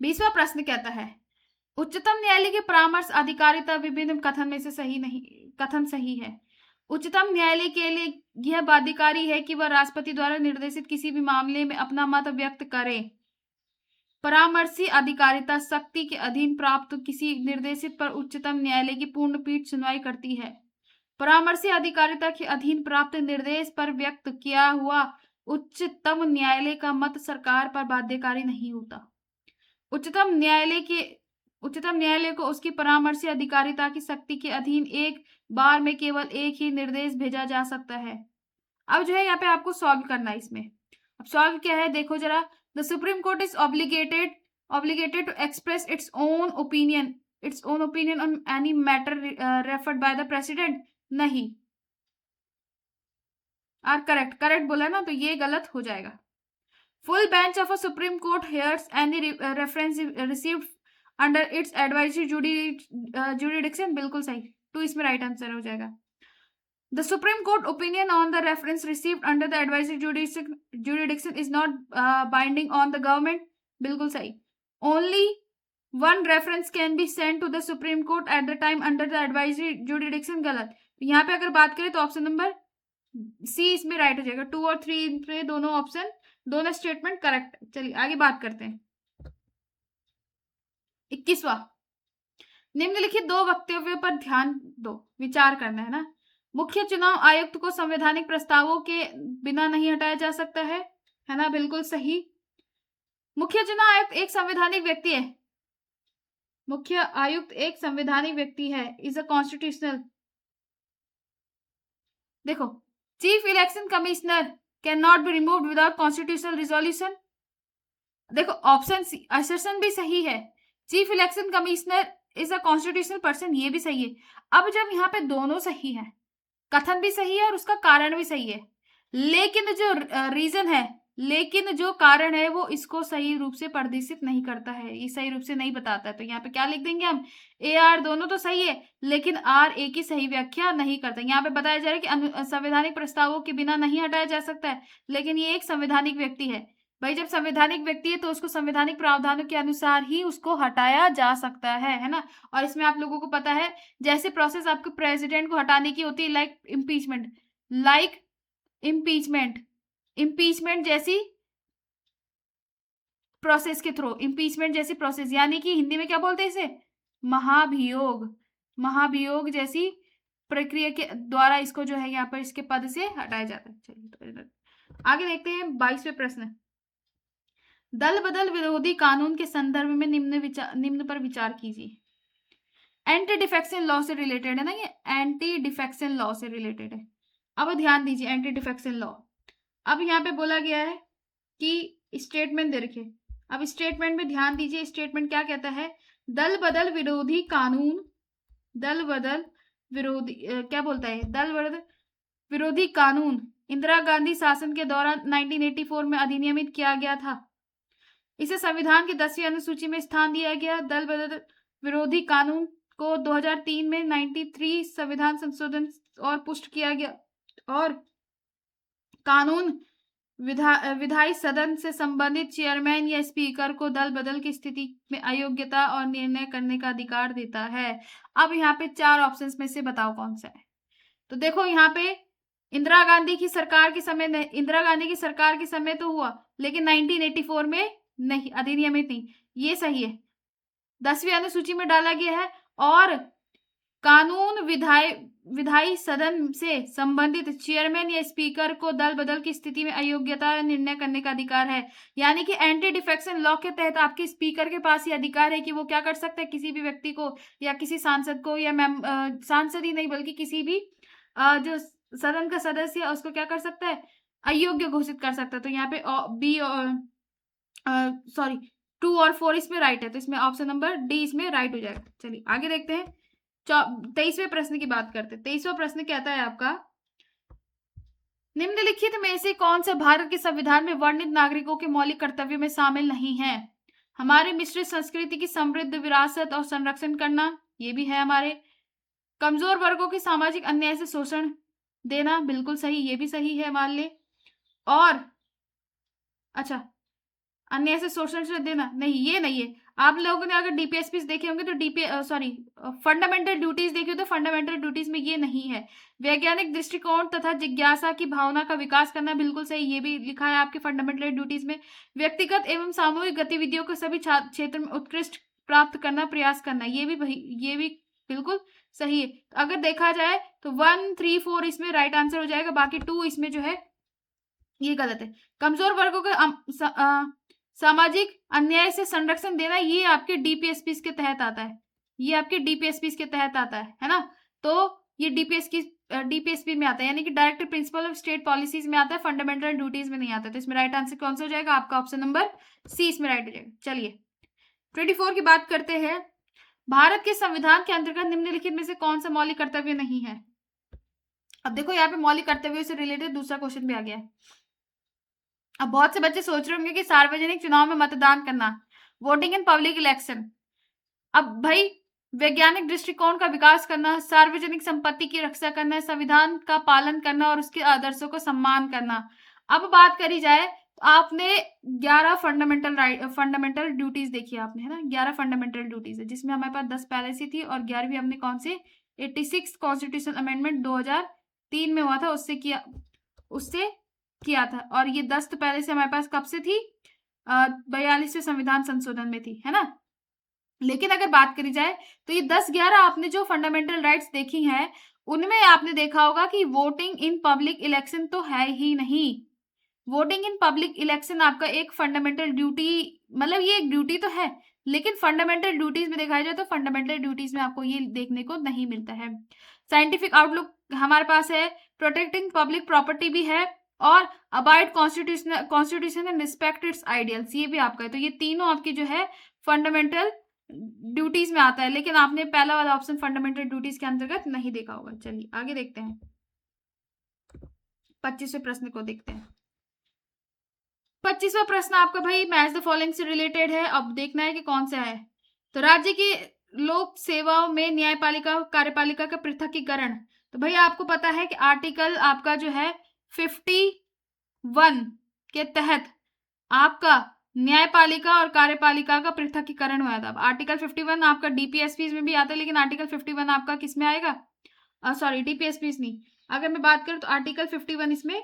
20वां प्रश्न कहता है उच्चतम न्यायालय के परामर्श अधिकारिता विभिन्न कथन में से सही नहीं, कथन सही है। उच्चतम न्यायालय के लिए यह बाध्यकारी है कि वह राष्ट्रपति द्वारा निर्देशित किसी भी मामले में अपना मत व्यक्त करे। परामर्शी अधिकारिता शक्ति के अधीन प्राप्त किसी निर्देशित पर उच्चतम न्यायालय की पूर्ण पीठ सुनवाई करती है। परामर्शी अधिकारिता के अधीन प्राप्त निर्देश पर व्यक्त किया हुआ उच्चतम न्यायालय का मत सरकार पर बाध्यकारी नहीं होता। उच्चतम न्यायालय को उसकी परामर्शी अधिकारिता की शक्ति के अधीन एक बार में केवल एक ही निर्देश भेजा जा सकता है। अब जो है यहाँ पे आपको सॉल्व करना है इसमें। अब सॉल्व क्या है देखो जरा। The supreme court is obligated to express its own opinion on any matter referred by the president. नहीं, आर करेक्ट बोला ना, तो ये गलत हो जाएगा। Full bench of a supreme court hears any reference received under its advisory jurisdiction, बिल्कुल सही। 2 इसमें राइट आंसर हो जाएगा। The Supreme Court opinion on the reference received under the advisory jurisdiction is not binding on the government. बिल्कुल सही। Only one reference can be sent to the Supreme Court at the time under the advisory jurisdiction, गलत। यहाँ पे अगर बात करें तो ऑप्शन नंबर सी इसमें राइट हो जाएगा। 2 और 3 पे दोनों ऑप्शन, दोनों स्टेटमेंट करेक्ट। चलिए आगे बात करते हैं। 21वां, निम्नलिखित 2 वक्तव्यों पर ध्यान दो, विचार करना है ना। मुख्य चुनाव आयुक्त को संवैधानिक प्रस्तावों के बिना नहीं हटाया जा सकता है ना, बिल्कुल सही। मुख्य चुनाव आयुक्त एक संवैधानिक व्यक्ति है। मुख्य आयुक्त एक संवैधानिक व्यक्ति है, इज अ कॉन्स्टिट्यूशनल। देखो, chief election commissioner can not be removed without constitutional resolution. देखो ऑप्शन सी असर्शन भी सही है। Chief election commissioner is a constitutional person, ये भी सही है। अब जब यहाँ पे दोनों सही है, कथन भी सही है और उसका कारण भी सही है, लेकिन जो रीजन है, लेकिन जो कारण है वो इसको सही रूप से प्रदर्शित नहीं करता है, ये सही रूप से नहीं बताता है। तो यहाँ पे क्या लिख देंगे हम, ए आर दोनों तो सही है लेकिन आर ए की सही व्याख्या नहीं करता। यहाँ पे बताया जा रहा है कि संवैधानिक प्रस्तावों के बिना नहीं हटाया जा सकता है, लेकिन ये एक संवैधानिक व्यक्ति है। भाई जब संवैधानिक व्यक्ति है तो उसको संवैधानिक प्रावधानों के अनुसार ही उसको हटाया जा सकता है ना। और इसमें आप लोगों को पता है जैसे प्रोसेस आपके प्रेसिडेंट को हटाने की होती है, लाइक इम्पीचमेंट जैसी प्रोसेस के थ्रू, इम्पीचमेंट जैसी प्रोसेस, यानी कि हिंदी में क्या बोलते हैं इसे, महाभियोग जैसी प्रक्रिया के द्वारा इसको जो है यहाँ पर इसके पद से हटाया जाता है। चलिए आगे देखते हैं 22वें प्रश्न। दल बदल विरोधी कानून के संदर्भ में निम्न पर विचार कीजिए। एंटी डिफेक्शन लॉ से रिलेटेड है ना, ये एंटी डिफेक्शन लॉ से रिलेटेड है। अब ध्यान दीजिए, एंटी डिफेक्शन लॉ। अब यहाँ पे बोला गया है कि स्टेटमेंट दे रखे। अब स्टेटमेंट में ध्यान दीजिए, स्टेटमेंट क्या कहता है, दल बदल विरोधी कानून, दल बदल विरोधी क्या बोलता है, दल बदल विरोधी कानून इंदिरा गांधी शासन के दौरान 1984 में अधिनियमित किया गया था। इसे संविधान की 10वीं अनुसूची में स्थान दिया गया। दल बदल विरोधी कानून को 2003 में 93 संविधान संशोधन और पुष्ट किया गया और कानून विधायी सदन से संबंधित चेयरमैन या स्पीकर को दल बदल की स्थिति में अयोग्यता और निर्णय करने का अधिकार देता है। अब यहाँ पे 4 ऑप्शंस में से बताओ कौन सा है। तो देखो यहाँ पे इंदिरा गांधी की सरकार के समय तो हुआ, लेकिन 1984 में नहीं, अधिनियमित नहीं, ये सही है, 10वीं अनुसूची में डाला गया है। और कानून विधायी सदन से संबंधित चेयरमैन या स्पीकर को दल बदल की स्थिति में अयोग्यता निर्णय करने का अधिकार है। यानी कि एंटी डिफेक्शन लॉ के तहत आपके स्पीकर के पास ये अधिकार है कि वो क्या कर सकते हैं, किसी भी व्यक्ति को या किसी सांसद को या सांसद ही नहीं बल्कि किसी भी जो सदन का सदस्य है उसको क्या कर सकता है, अयोग्य घोषित कर सकता है। तो यहाँ पे बी सॉरी 2 और 4 इसमें राइट है, तो इसमें ऑप्शन नंबर डी इसमें राइट हो जाएगा। चलिए आगे देखते हैं 23वें प्रश्न की बात करते हैं। 23वां प्रश्न कहता है आपका, निम्नलिखित में से कौन सा भारत के संविधान में वर्णित नागरिकों के मौलिक कर्तव्यों में शामिल नहीं है। हमारे मिश्रित संस्कृति की समृद्ध विरासत और संरक्षण करना, ये भी है हमारे। कमजोर वर्गों के सामाजिक अन्याय से शोषण देना, बिल्कुल सही, ये भी सही है मान ले। और अच्छा, अन्याय से शोषण से देना, नहीं ये नहीं है। आप लोगों ने अगर डीपीएसपी देखे होंगे तो फंडामेंटल ड्यूटीज देखी हो तो फंडामेंटल ड्यूटीज में ये नहीं है। वैज्ञानिक दृष्टिकोण तथा जिज्ञासा की भावना का विकास करना, बिल्कुल सही, ये भी लिखा है आपके फंडामेंटल ड्यूटीज में। व्यक्तिगत एवं सामूहिक गतिविधियों को सभी क्षेत्र में उत्कृष्ट प्राप्त करना, प्रयास करना, ये भी बिल्कुल सही है। अगर देखा जाए तो 1, 3, 4 इसमें राइट आंसर हो जाएगा, बाकी 2 इसमें जो है ये गलत है। कमजोर वर्गों को सामाजिक अन्याय से संरक्षण देना, ये आपके डीपीएसपी के तहत आता है, ये आपके डीपीएसपी के तहत आता है ना। तो ये डीपीएसपी में आता है, यानी कि directive principle of state policies में आता है, फंडामेंटल ड्यूटीज में नहीं आता। तो इसमें राइट आंसर कौन सा हो जाएगा? आपका ऑप्शन नंबर सी इसमें राइट हो जाएगा। चलिए 24 की बात करते हैं। भारत के संविधान के अंतर्गत निम्नलिखित में से कौन सा मौलिक कर्तव्य नहीं है? अब देखो यहाँ पे मौलिक कर्तव्यों से रिलेटेड दूसरा क्वेश्चन भी आ गया है। अब बहुत से बच्चे सोच रहे होंगे कि सार्वजनिक चुनाव में मतदान करना, वोटिंग इन पब्लिक इलेक्शन। अब भाई वैज्ञानिक दृष्टिकोण का विकास करना, सार्वजनिक संपत्ति की रक्षा करना, संविधान का पालन करना और उसके आदर्शों को सम्मान करना। अब बात करी जाए तो आपने 11 फंडामेंटल ड्यूटीज देखी आपने, है ना। 11 फंडामेंटल ड्यूटीज है, जिसमें हमारे पास 10 पहले से थी और 11वीं हमने कौन से 86 कॉन्स्टिट्यूशन अमेंडमेंट 2003 में हुआ था, उससे किया था। और ये 10 तो पहले से हमारे पास कब से थी? 42वें संविधान संशोधन में थी, है ना। लेकिन अगर बात करी जाए तो ये 10-11 आपने जो फंडामेंटल राइट्स देखी हैं, उनमें आपने देखा होगा कि वोटिंग इन पब्लिक इलेक्शन तो है ही नहीं। वोटिंग इन पब्लिक इलेक्शन आपका एक फंडामेंटल ड्यूटी, मतलब ये एक ड्यूटी तो है, लेकिन फंडामेंटल ड्यूटीज में देखा जाए तो फंडामेंटल ड्यूटीज में आपको ये देखने को नहीं मिलता है। साइंटिफिक आउटलुक हमारे पास है, प्रोटेक्टिंग पब्लिक प्रॉपर्टी भी है, और abide constitution and respect it's ideals, ये भी आपका है। तो ये तीनों आपकी जो है फंडामेंटल ड्यूटीज में आता है, लेकिन आपने पहला वाला ऑप्शन फंडामेंटल ड्यूटीज के अंतर्गत नहीं देखा होगा। चलिए आगे देखते हैं, 25वें प्रश्न को देखते हैं। 25वां प्रश्न आपका भाई मैच द फॉलोइंग से रिलेटेड है। अब देखना है कि कौन सा है। तो राज्य की लोक सेवाओं में न्यायपालिका कार्यपालिका का पृथकीकरण, तो भैया आपको पता है कि आर्टिकल आपका जो है 51 के तहत आपका न्यायपालिका और कार्यपालिका का पृथकीकरण हुआ था। आर्टिकल 51 आपका डीपीएसपी में भी आता है, लेकिन आर्टिकल 51 आपका किस में आएगा? सॉरी डीपीएसपी नहीं, अगर मैं बात करूं तो आर्टिकल 51 इसमें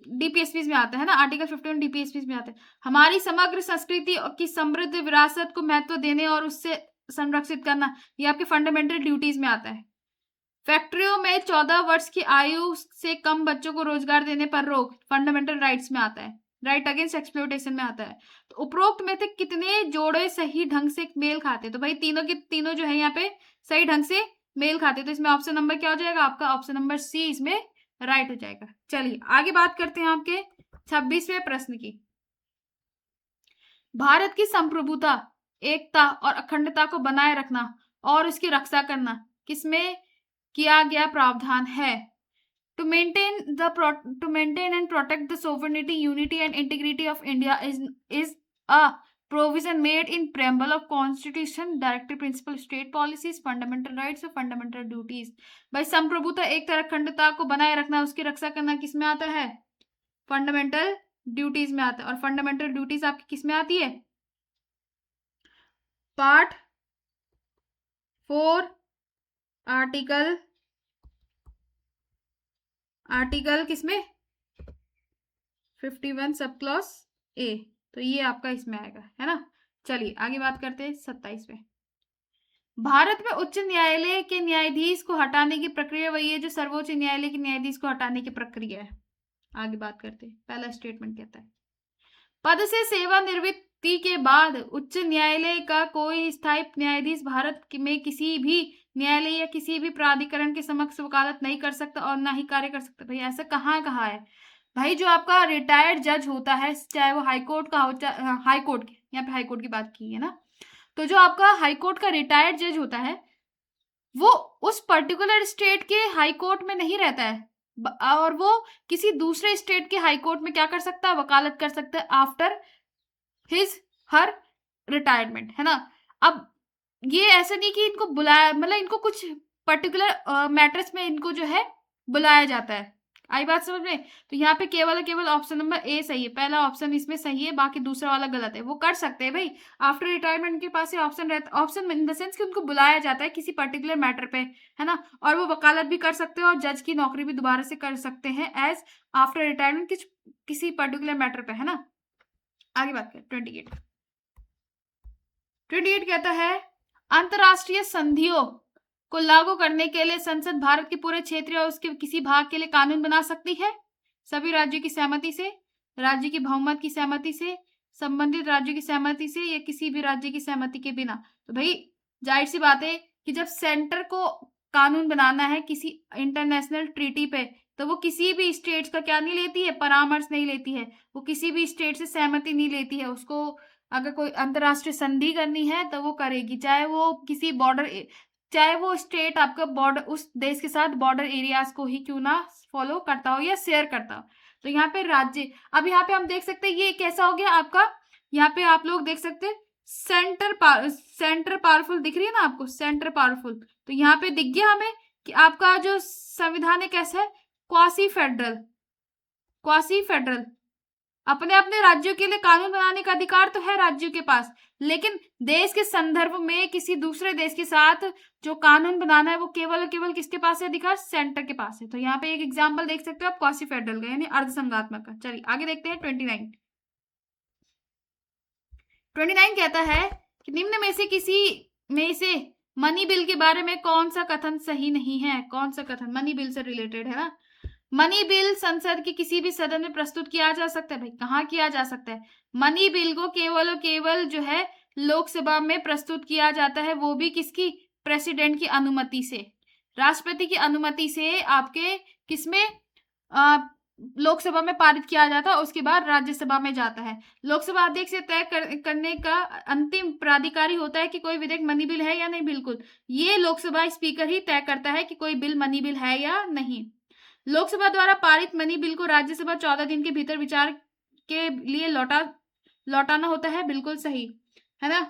डीपीएसपी में आता है ना। आर्टिकल 51 डीपीएसपी में आता है। हमारी समग्र संस्कृति की समृद्ध विरासत को महत्व देने और उससे संरक्षित करना, ये आपके फंडामेंटल ड्यूटीज में आता है। फैक्ट्रियों में 14 वर्ष की आयु से कम बच्चों को रोजगार देने पर रोक, फंडामेंटल राइट्स में आता है। राइट अगेंस्ट एक्सप्लॉयटेशन में आता है। तो उपरोक्त में से कितने जोड़े सही ढंग से मेल खाते? तो भाई तीनों के तीनों जो है यहाँ पे सही ढंग से मेल खाते। तो इसमें ऑप्शन नंबर क्या हो जाएगा? आपका ऑप्शन नंबर सी इसमें राइट हो जाएगा। चलिए आगे बात करते हैं आपके 26वें प्रश्न की। भारत की संप्रभुता, एकता और अखंडता को बनाए रखना और उसकी रक्षा करना किसमें किया गया प्रावधान है? To maintain and protect the sovereignty, unity and integrity of India is a provision made in preamble of Constitution, directive principle of state policies, fundamental rights और fundamental duties। भाई संप्रभुता, एक तरह अखंडता को बनाए रखना, उसकी रक्षा करना किस में आता है? फंडामेंटल ड्यूटीज में आता है। और फंडामेंटल ड्यूटीज आपकी किस में आती है? पार्ट 4 आर्टिकल किसमें? 51 सब क्लॉज ए। तो ये आपका इसमें आएगा, है ना। चलिए आगे बात करते हैं 27वें। भारत में उच्च न्यायालय के न्यायाधीश को हटाने की प्रक्रिया वही है जो सर्वोच्च न्यायालय के न्यायाधीश को हटाने की प्रक्रिया है। आगे बात करते हैं। पहला स्टेटमेंट कहता है, पद से सेवानिवृत्ति के बाद उच्च न्यायालय का कोई स्थायी न्यायाधीश भारत में किसी भी न्यायालय या किसी भी प्राधिकरण के समक्ष वकालत नहीं कर सकता और ना ही कार्य कर सकता। भाई ऐसा कहाँ कहा है? भाई जो आपका रिटायर्ड जज होता है, चाहे वो हाईकोर्ट का हो, हाईकोर्ट यहाँ पे हाईकोर्ट की बात की है ना, तो जो आपका हाईकोर्ट का रिटायर्ड जज होता है वो उस पर्टिकुलर स्टेट के हाईकोर्ट में नहीं रहता है, और वो किसी दूसरे स्टेट के हाईकोर्ट में क्या कर सकता है? वकालत कर सकता है आफ्टर हिज हर रिटायरमेंट, है ना। अब ये ऐसा नहीं कि इनको बुलाया, मतलब इनको कुछ पर्टिकुलर मैटर्स में इनको जो है बुलाया जाता है आई बात समझ में? तो यहाँ पे केवल और केवल ऑप्शन नंबर ए सही है, पहला ऑप्शन इसमें सही है, बाकी दूसरा वाला गलत है। वो कर सकते हैं भाई, आफ्टर रिटायरमेंट उनके पास ये ऑप्शन रहता, ऑप्शन इन द सेंस कि उनको बुलाया जाता है किसी पर्टिकुलर मैटर पे, है ना, और वो वकालत भी कर सकते हैं और जज की नौकरी भी दोबारा से कर सकते हैं एज आफ्टर रिटायरमेंट किसी पर्टिकुलर मैटर पे, है ना। आगे बात करें 28 कहता है अंतरराष्ट्रीय संधियों को लागू करने के लिए संसद भारत के पूरे क्षेत्र या उसके किसी भाग के लिए कानून बना सकती है सभी राज्यों की सहमति से, राज्य की बहुमत की सहमति से, संबंधित राज्यों की सहमति से या किसी भी राज्य की सहमति के बिना। तो भाई जाहिर सी बात है कि जब सेंटर को कानून बनाना है किसी इंटरनेशनल ट्रीटी पे, तो वो किसी भी स्टेट का क्या नहीं लेती है, परामर्श नहीं लेती है, वो किसी भी स्टेट से सहमति नहीं लेती है। उसको अगर कोई अंतरराष्ट्रीय संधि करनी है तो वो करेगी, चाहे वो किसी बॉर्डर, चाहे वो स्टेट आपका बॉर्डर उस देश के साथ बॉर्डर एरियाज को ही क्यों ना फॉलो करता हो या शेयर करता हो। तो यहाँ पे राज्य, अब यहाँ पे हम देख सकते हैं ये कैसा हो गया आपका, यहाँ पे आप लोग देख सकते हैं सेंटर पावरफुल दिख रही है ना आपको, सेंटर पावरफुल। तो यहाँ पे दिख गया हमें कि आपका जो संविधान है कैसा है, क्वासी फेडरल। अपने अपने राज्यों के लिए कानून बनाने का अधिकार तो है राज्यों के पास, लेकिन देश के संदर्भ में किसी दूसरे देश के साथ जो कानून बनाना है वो केवल और केवल किसके पास है अधिकार, सेंटर के पास है। तो यहाँ पे एक एग्जांपल देख सकते हो आप क्वासी फेडरल का, यानी अर्धसंघात्मक का। चलिए आगे देखते हैं 29 कहता है कि निम्न में से किसी में से मनी बिल के बारे में कौन सा कथन सही नहीं है। कौन सा कथन मनी बिल से रिलेटेड है ना, मनी बिल संसद के किसी भी सदन में प्रस्तुत किया जा सकता है। भाई कहाँ किया जा सकता है, मनी बिल को केवल और केवल जो है लोकसभा में प्रस्तुत किया जाता है, वो भी किसकी, प्रेसिडेंट की अनुमति से, राष्ट्रपति की अनुमति से आपके किसमें लोकसभा में पारित किया जाता है, उसके बाद राज्यसभा में जाता है। लोकसभा अध्यक्ष से तय करने का अंतिम प्राधिकारी होता है कि कोई विधेयक मनी बिल है या नहीं। बिल्कुल, ये लोकसभा स्पीकर ही तय करता है कि कोई बिल मनी बिल है या नहीं। लोकसभा द्वारा पारित मनी बिल को राज्यसभा 14 दिन के भीतर विचार के लिए लौटाना होता है। बिल्कुल सही है ना।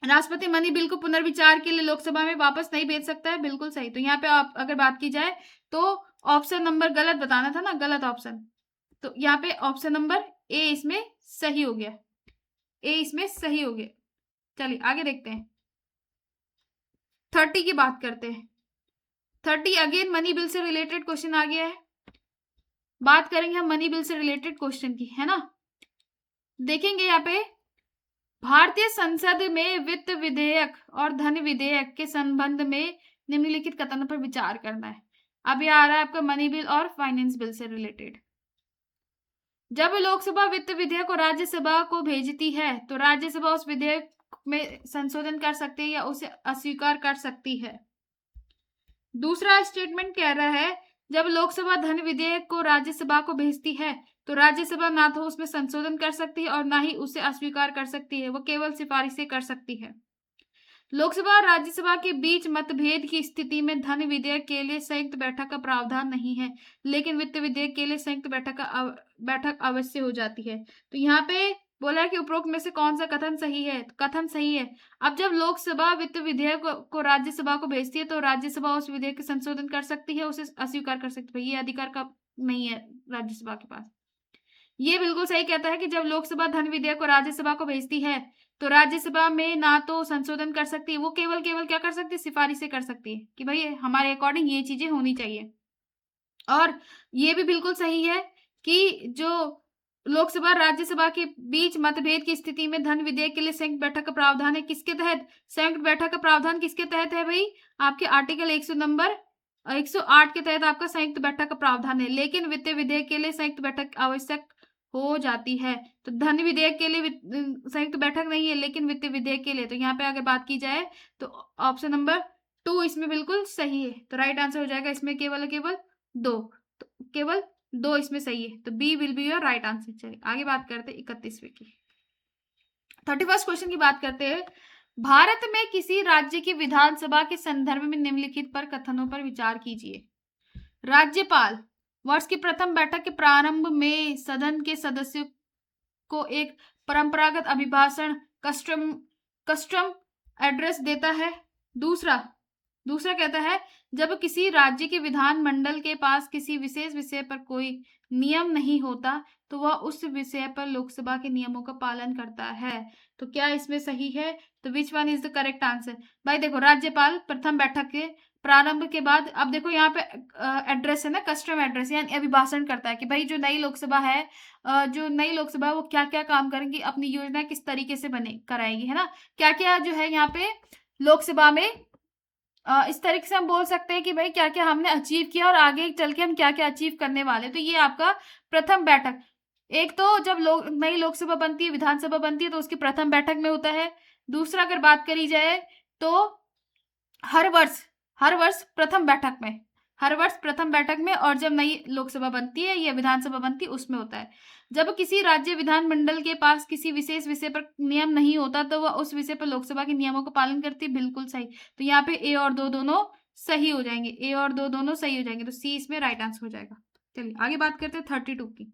राष्ट्रपति मनी बिल को पुनर्विचार के लिए लोकसभा में वापस नहीं भेज सकता है। बिल्कुल सही। तो यहाँ पे आप अगर बात की जाए तो ऑप्शन नंबर गलत बताना था ना, गलत ऑप्शन। तो यहाँ पे ऑप्शन नंबर ए इसमें सही हो गया, ए इसमें सही हो गया। चलिए आगे देखते हैं, 30 की बात करते हैं। 30 अगेन मनी बिल से रिलेटेड क्वेश्चन आ गया है। बात करेंगे हम मनी बिल से रिलेटेड क्वेश्चन की, है ना। देखेंगे यहाँ पे भारतीय संसद में वित्त विधेयक और धन विधेयक के संबंध में निम्नलिखित कथनों पर विचार करना है। अब ये आ रहा है आपका मनी बिल और फाइनेंस बिल से रिलेटेड। जब लोकसभा वित्त विधेयक को राज्यसभा को भेजती है तो राज्यसभा उस विधेयक में संशोधन कर सकती है या उसे अस्वीकार कर सकती है। दूसरा स्टेटमेंट कह रहा है जब लोकसभा धन विधेयक को राज्यसभा को भेजती है तो राज्यसभा ना तो उसमें संशोधन कर सकती है और ना ही उसे अस्वीकार कर सकती है, वो केवल सिफारिशें कर सकती है। लोकसभा और राज्यसभा के बीच मतभेद की स्थिति में धन विधेयक के लिए संयुक्त बैठक का प्रावधान नहीं है, लेकिन वित्त विधेयक के लिए संयुक्त बैठक अवश्य हो जाती है। तो यहाँ पे बोला है कि उपरोक्त में से कौन सा कथन सही है, तो कथन सही है। अब जब लोकसभा वित्त विधेयक को राज्यसभा को भेजती है तो राज्यसभा उस विधेयक के संशोधन कर सकती है, उसे अस्वीकार कर सकती है। ये अधिकार का नहीं है राज्यसभा के पास। ये बिल्कुल सही कहता है कि जब लोकसभा धन विधेयक को राज्यसभा को भेजती है तो राज्यसभा में ना तो संशोधन कर सकती है, वो केवल क्या कर सकती है, सिफारिशें कर सकती है कि भाई हमारे अकॉर्डिंग ये चीजें होनी चाहिए। और ये भी बिल्कुल सही है कि जो लोकसभा राज्यसभा के बीच मतभेद की स्थिति में धन विधेयक के लिए संयुक्त बैठक का प्रावधान है। किसके तहत संयुक्त बैठक का प्रावधान किसके तहत है भाई, आपके आर्टिकल 108 के तहत आपका संयुक्त बैठक का प्रावधान है। लेकिन वित्त विधेयक के लिए संयुक्त बैठक आवश्यक हो जाती है। तो धन विधेयक के लिए संयुक्त बैठक नहीं है, लेकिन वित्त विधेयक के लिए। तो यहाँ पे अगर बात की जाए तो ऑप्शन नंबर 2 इसमें बिल्कुल सही है। तो राइट आंसर हो जाएगा इसमें केवल 2, तो केवल 2 इसमें सही है। तो B will be your right answer. चलिए आगे बात करते हैं 31वें की। 31st क्वेश्चन की बात करते हैं। भारत में किसी राज्य की विधानसभा के संदर्भ में निम्नलिखित पर कथनों पर विचार कीजिए। राज्यपाल वर्ष की प्रथम बैठक के प्रारंभ में सदन के सदस्यों को एक परंपरागत अभिभाषण कस्टम एड्रेस देता है। दूसरा कहता है जब किसी राज्य के विधानमंडल के पास किसी विशेष विषय पर कोई नियम नहीं होता तो वह उस विषय पर लोकसभा के नियमों का पालन करता है। तो क्या इसमें सही है? तो which one is the correct answer? भाई देखो, राज्यपाल प्रथम बैठक के प्रारंभ के बाद, अब देखो यहाँ पे एड्रेस है ना, कस्टम एड्रेस, यानी अभिभाषण करता है कि भाई जो नई लोकसभा है, वो क्या क्या काम करेंगी, अपनी योजना किस तरीके से बने कराएगी, है ना, क्या क्या जो है यहाँ पे लोकसभा में इस तरीके से हम बोल सकते हैं कि भाई क्या क्या हमने अचीव किया और आगे चल के हम क्या क्या अचीव करने वाले। तो ये आपका प्रथम बैठक, एक तो जब नई लोकसभा बनती है, विधानसभा बनती है, तो उसकी प्रथम बैठक में होता है। दूसरा अगर बात करी जाए तो हर वर्ष प्रथम बैठक में, और जब नई लोकसभा बनती है या विधानसभा बनती है उसमें होता है। जब किसी राज्य विधानमंडल के पास किसी विशेष विषय पर नियम नहीं होता तो वह उस विषय पर लोकसभा के नियमों का पालन करती है। बिल्कुल सही। तो यहाँ पे ए और दो दोनों सही हो जाएंगे, तो सी इसमें राइट आंसर हो जाएगा। चलिए आगे बात करते हैं 32 की।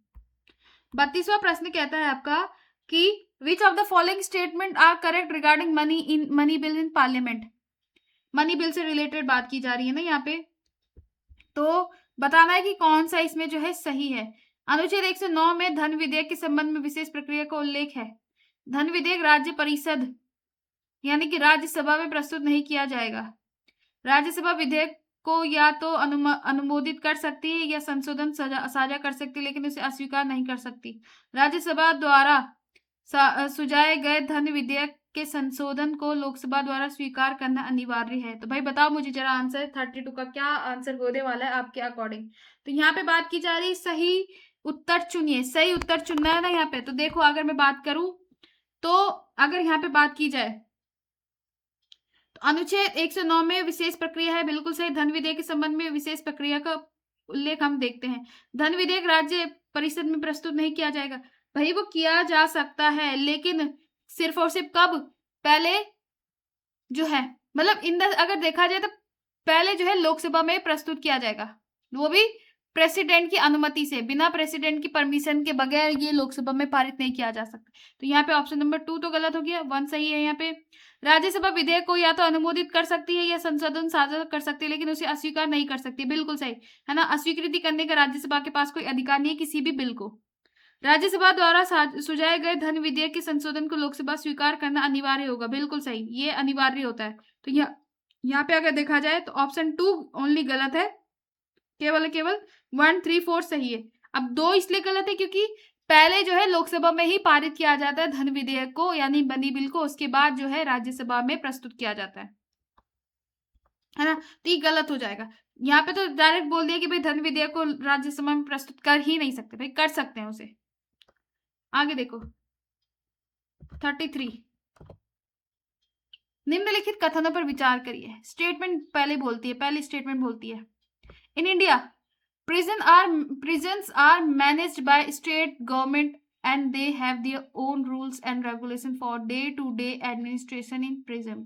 32वां प्रश्न कहता है आपका कि which of the following statement are correct regarding money bill in parliament. Money bill से रिलेटेड बात की जा रही है ना यहाँ पे, तो बताना है कि कौन सा इसमें जो है सही है। अनुच्छेद 109 में धन विधेयक के संबंध में विशेष प्रक्रिया का उल्लेख है। धन विधेयक राज्य परिषद यानी कि राज्यसभा में प्रस्तुत नहीं किया जाएगा। राज्यसभा विधेयक को या तो अनुमोदित कर सकती है या संशोधन साझा कर सकती है, लेकिन उसे अस्वीकार नहीं कर सकती। राज्यसभा द्वारा सुझाए गए धन विधेयक के संशोधन को लोकसभा द्वारा स्वीकार करना अनिवार्य है। तो भाई बताओ मुझे जरा आंसर 32 का क्या आंसर होने वाला है आपके अकॉर्डिंग। तो यहाँ पे बात की जा रही सही उत्तर चुनिए, सही उत्तर चुनना है ना यहाँ पे। तो देखो अगर मैं बात करूं तो अगर यहाँ पे बात की जाए तो अनुच्छेद 109 में विशेष प्रक्रिया है, बिल्कुल सही। धन विधेयक के संबंध में विशेष प्रक्रिया का उल्लेख हम देखते हैं। धन विधेयक राज्य परिषद में प्रस्तुत नहीं किया जाएगा। भाई वो किया जा सकता है, लेकिन सिर्फ और सिर्फ कब, पहले जो है मतलब अगर देखा जाए तो पहले जो है लोकसभा में प्रस्तुत किया जाएगा, वो भी प्रेसिडेंट की अनुमति से, बिना प्रेसिडेंट की परमिशन के बगैर ये लोकसभा में पारित नहीं किया जा सकता। तो यहाँ पे ऑप्शन नंबर 2 तो गलत हो गया, 1 सही है। यहाँ पे राज्यसभा विधेयक को या तो अनुमोदित कर सकती है या संशोधन साझा कर सकती है, लेकिन उसे अस्वीकार नहीं कर सकती। बिल्कुल सही है ना, अस्वीकृति करने का राज्यसभा के पास कोई अधिकार नहीं है किसी भी बिल को। राज्यसभा द्वारा सुझाए गए धन विधेयक के संशोधन को लोकसभा स्वीकार करना अनिवार्य होगा। बिल्कुल सही, ये अनिवार्य होता है। तो यहाँ पे अगर देखा जाए तो ऑप्शन 2 ओनली गलत है, केवल 1, 3, 4 सही है। अब 2 इसलिए गलत है क्योंकि पहले जो है लोकसभा में ही पारित किया जाता है धन विधेयक को, यानी मनी बिल को, उसके बाद जो है राज्यसभा में प्रस्तुत किया जाता है ना। तो ये गलत हो जाएगा। यहाँ पे तो डायरेक्ट बोल दिया कि भाई धन विधेयक को राज्यसभा में प्रस्तुत कर ही नहीं सकते, भाई कर सकते हैं उसे। आगे देखो 33, निम्नलिखित कथनों पर विचार करिए। स्टेटमेंट पहली स्टेटमेंट बोलती है in India prisons are managed by state government and they have their own rules and regulation for day to day administration in prison।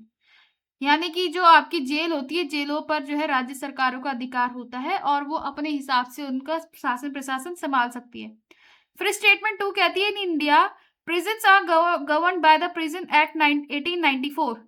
यानी कि जो आपकी जेल होती है, जेलों पर जो है राज्य सरकारों का अधिकार होता है और वो अपने हिसाब से उनका शासन प्रशासन संभाल सकती है। फिर स्टेटमेंट 2 कहती है in India prisons are governed by the Prison Act 1894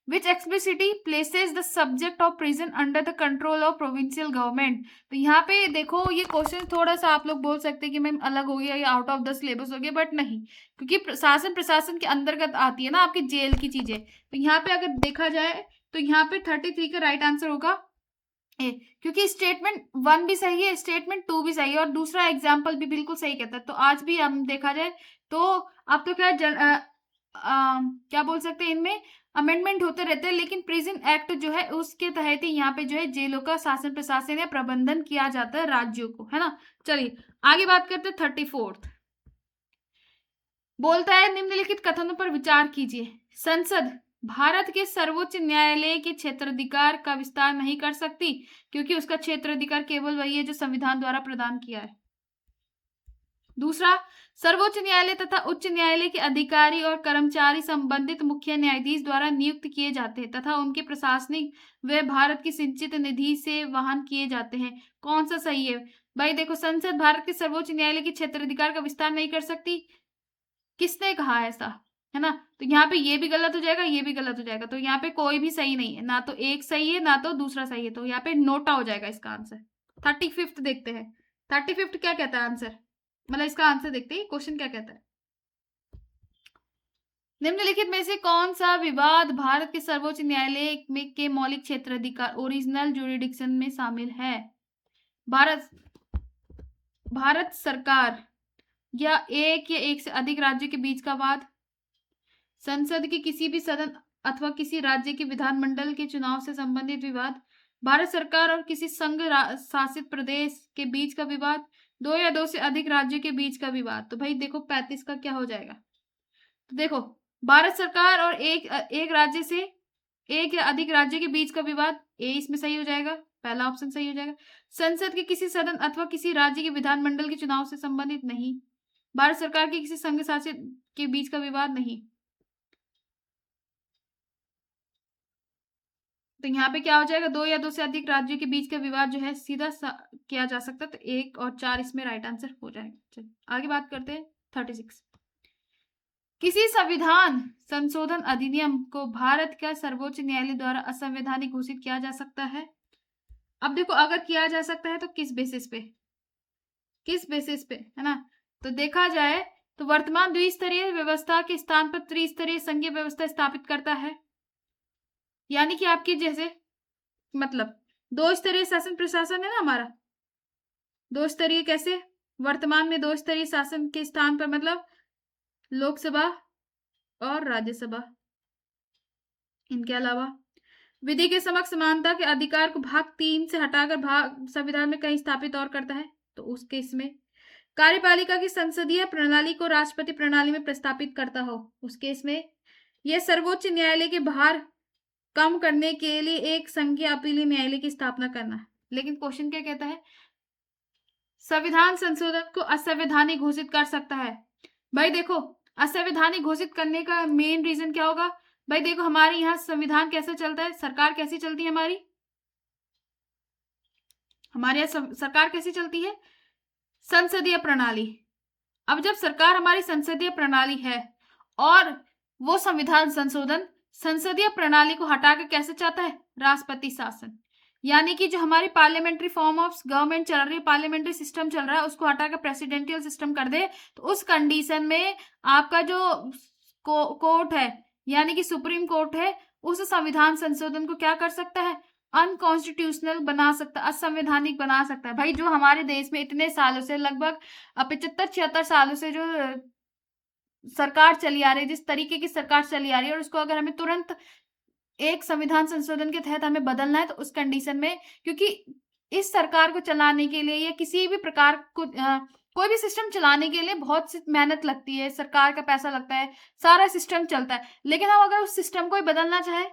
which explicitly places the subject of prison under the control of provincial government। तो यहाँ पे देखो ये क्वेश्चन थोड़ा सा आप लोग बोल सकते हैं कि मैम अलग हो गया या आउट ऑफ द सिलेबस हो गया, बट नहीं, क्योंकि शासन प्रशासन के अंतर्गत आती है ना आपकी जेल की चीजें। तो यहाँ पे अगर देखा जाए तो यहाँ पे 33 का राइट आंसर होगा ए, क्योंकि स्टेटमेंट 1 भी सही है, स्टेटमेंट 2 भी सही है और दूसरा एग्जाम्पल भी बिल्कुल सही कहता है। तो आज भी हम देखा जाए तो अब तो क्या बोल सकते हैं, इनमें अमेंडमेंट होते रहते हैं, लेकिन प्रिजन एक्ट जो है उसके तहत ही यहाँ पे जो है जेलों का शासन प्रशासन या प्रबंधन किया जाता है राज्यों को, है ना। चलिए आगे बात करते हैं 34। बोलता है निम्नलिखित कथनों पर विचार कीजिए। संसद भारत के सर्वोच्च न्यायालय के क्षेत्राधिकार का विस्तार नहीं कर सकती क्योंकि उसका क्षेत्राधिकार केवल वही है जो संविधान द्वारा प्रदान किया है। दूसरा, सर्वोच्च न्यायालय तथा उच्च न्यायालय के अधिकारी और कर्मचारी संबंधित मुख्य न्यायाधीश द्वारा नियुक्त किए जाते हैं तथा उनके प्रशासनिक व भारत की संचित निधि से वहन किए जाते हैं। कौन सा सही है भाई? देखो, संसद भारत के सर्वोच्च न्यायालय के क्षेत्राधिकार का विस्तार नहीं कर सकती, किसने कहा ऐसा? है ना। तो यहाँ पे ये भी गलत हो जाएगा, ये भी गलत हो जाएगा, तो यहाँ पे कोई भी सही नहीं है, ना तो एक सही है ना तो दूसरा सही है, तो यहाँ पे नोटा हो जाएगा इसका आंसर। 35th देखते हैं, 35th क्या कहता है आंसर, मतलब इसका आंसर देखते हैं क्वेश्चन क्या कहता है। निम्नलिखित में से कौन सा विवाद भारत के सर्वोच्च न्यायालय में के मौलिक क्षेत्र अधिकार ओरिजिनल जुरिडिक्शन में शामिल है। भारत सरकार या एक से अधिक राज्यों के बीच का वाद, संसद के किसी भी सदन अथवा किसी राज्य के विधानमंडल के चुनाव से संबंधित विवाद, भारत सरकार और किसी संघ शासित प्रदेश के बीच का विवाद, दो या दो से अधिक राज्यों के बीच का विवाद। तो भाई देखो 35 का क्या हो जाएगा, तो देखो भारत सरकार और एक राज्य से एक या अधिक राज्य के बीच का विवाद, ए इसमें सही हो जाएगा, पहला ऑप्शन सही हो जाएगा। संसद के किसी सदन अथवा किसी राज्य के विधानमंडल के चुनाव से संबंधित नहीं, भारत सरकार के किसी संघ शासित के बीच का विवाद नहीं। तो यहाँ पे क्या हो जाएगा, दो या दो से अधिक राज्यों के बीच का विवाद जो है सीधा किया जा सकता है, तो 1 और 4 इसमें राइट आंसर हो जाएगा। चलिए आगे बात करते हैं 36। किसी संविधान संशोधन अधिनियम को भारत का सर्वोच्च न्यायालय द्वारा असंवैधानिक घोषित किया जा सकता है। अब देखो अगर किया जा सकता है तो किस बेसिस पे, है ना। तो देखा जाए तो वर्तमान द्विस्तरीय व्यवस्था के स्थान पर त्रिस्तरीय संघीय व्यवस्था स्थापित करता है, यानी कि आपकी जैसे मतलब 2 स्तरीय शासन प्रशासन है ना हमारा, 2 स्तरीय कैसे, वर्तमान में 2 स्तरीय शासन के स्थान पर मतलब लोकसभा और राज्यसभा, इनके अलावा विधि के समक्ष समानता के अधिकार को भाग 3 से हटाकर भाग संविधान में कहीं स्थापित और करता है, तो उस केस में कार्यपालिका की संसदीय प्रणाली को राष्ट्रपति प्रणाली में प्रस्तापित करता हो, उस केस में यह सर्वोच्च न्यायालय के भार कम करने के लिए एक संघीय अपीलीय न्यायालय की स्थापना करना है। लेकिन क्वेश्चन क्या कहता है, संविधान संशोधन को असंवैधानिक घोषित कर सकता है। भाई देखो असंवैधानिक घोषित करने का मेन रीजन क्या होगा, भाई देखो हमारे यहाँ संविधान कैसे चलता है, सरकार कैसी चलती है हमारे यहाँ सरकार कैसी चलती है, संसदीय प्रणाली। अब जब सरकार हमारी संसदीय प्रणाली है और वो संविधान संशोधन संसदीय प्रणाली को हटाकर कैसे चाहता है, राष्ट्रपति शासन, यानी कि जो हमारी पार्लियामेंट्री फॉर्म ऑफ गवर्नमेंट चल रही है, पार्लियामेंट्री सिस्टम चल रहा है, उसको हटाकर प्रेसिडेंशियल सिस्टम कर दे, तो उस कंडीशन में आपका जो कोर्ट है यानी कि सुप्रीम कोर्ट है, उस संविधान संशोधन को क्या कर सकता है, अनकॉन्स्टिट्यूशनल बना सकता, असंवैधानिक बना सकता है। भाई जो हमारे देश में इतने सालों से लगभग 75-76 सालों से जो सरकार चली आ रही है, जिस तरीके की सरकार चली आ रही है, और उसको अगर हमें तुरंत एक संविधान संशोधन के तहत हमें बदलना है, तो उस कंडीशन में क्योंकि इस सरकार को चलाने के लिए या किसी भी प्रकार को कोई भी सिस्टम चलाने के लिए बहुत सी मेहनत लगती है, सरकार का पैसा लगता है, सारा सिस्टम चलता है, लेकिन हम अगर उस सिस्टम को ही बदलना चाहे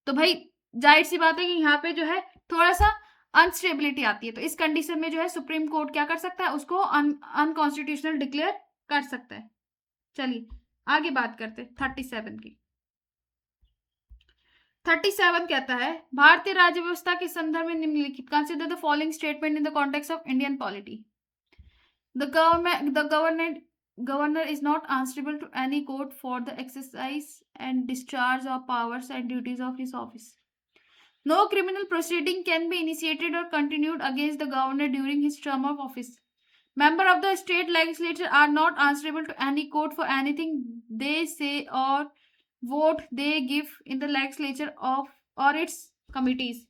तो भाई जाहिर सी बात है कि यहाँ पे जो है थोड़ा सा अनस्टेबिलिटी आती है। तो इस कंडीशन में जो है सुप्रीम कोर्ट क्या कर सकता है, उसको अनकॉन्स्टिट्यूशनल डिक्लेयर कर सकता है। चलिए आगे बात करते 37 की। 37 कहता है भारतीय राज्य व्यवस्था के संदर्भ में निम्नलिखित consider the following statement in the context of Indian polity. The governor is not answerable to any court for the exercise and discharge of powers and duties of his office. No criminal proceeding can be initiated or continued against the governor during his term of office. Members of the state legislature are not answerable to any court for anything they say or vote they give in the legislature of or its committees.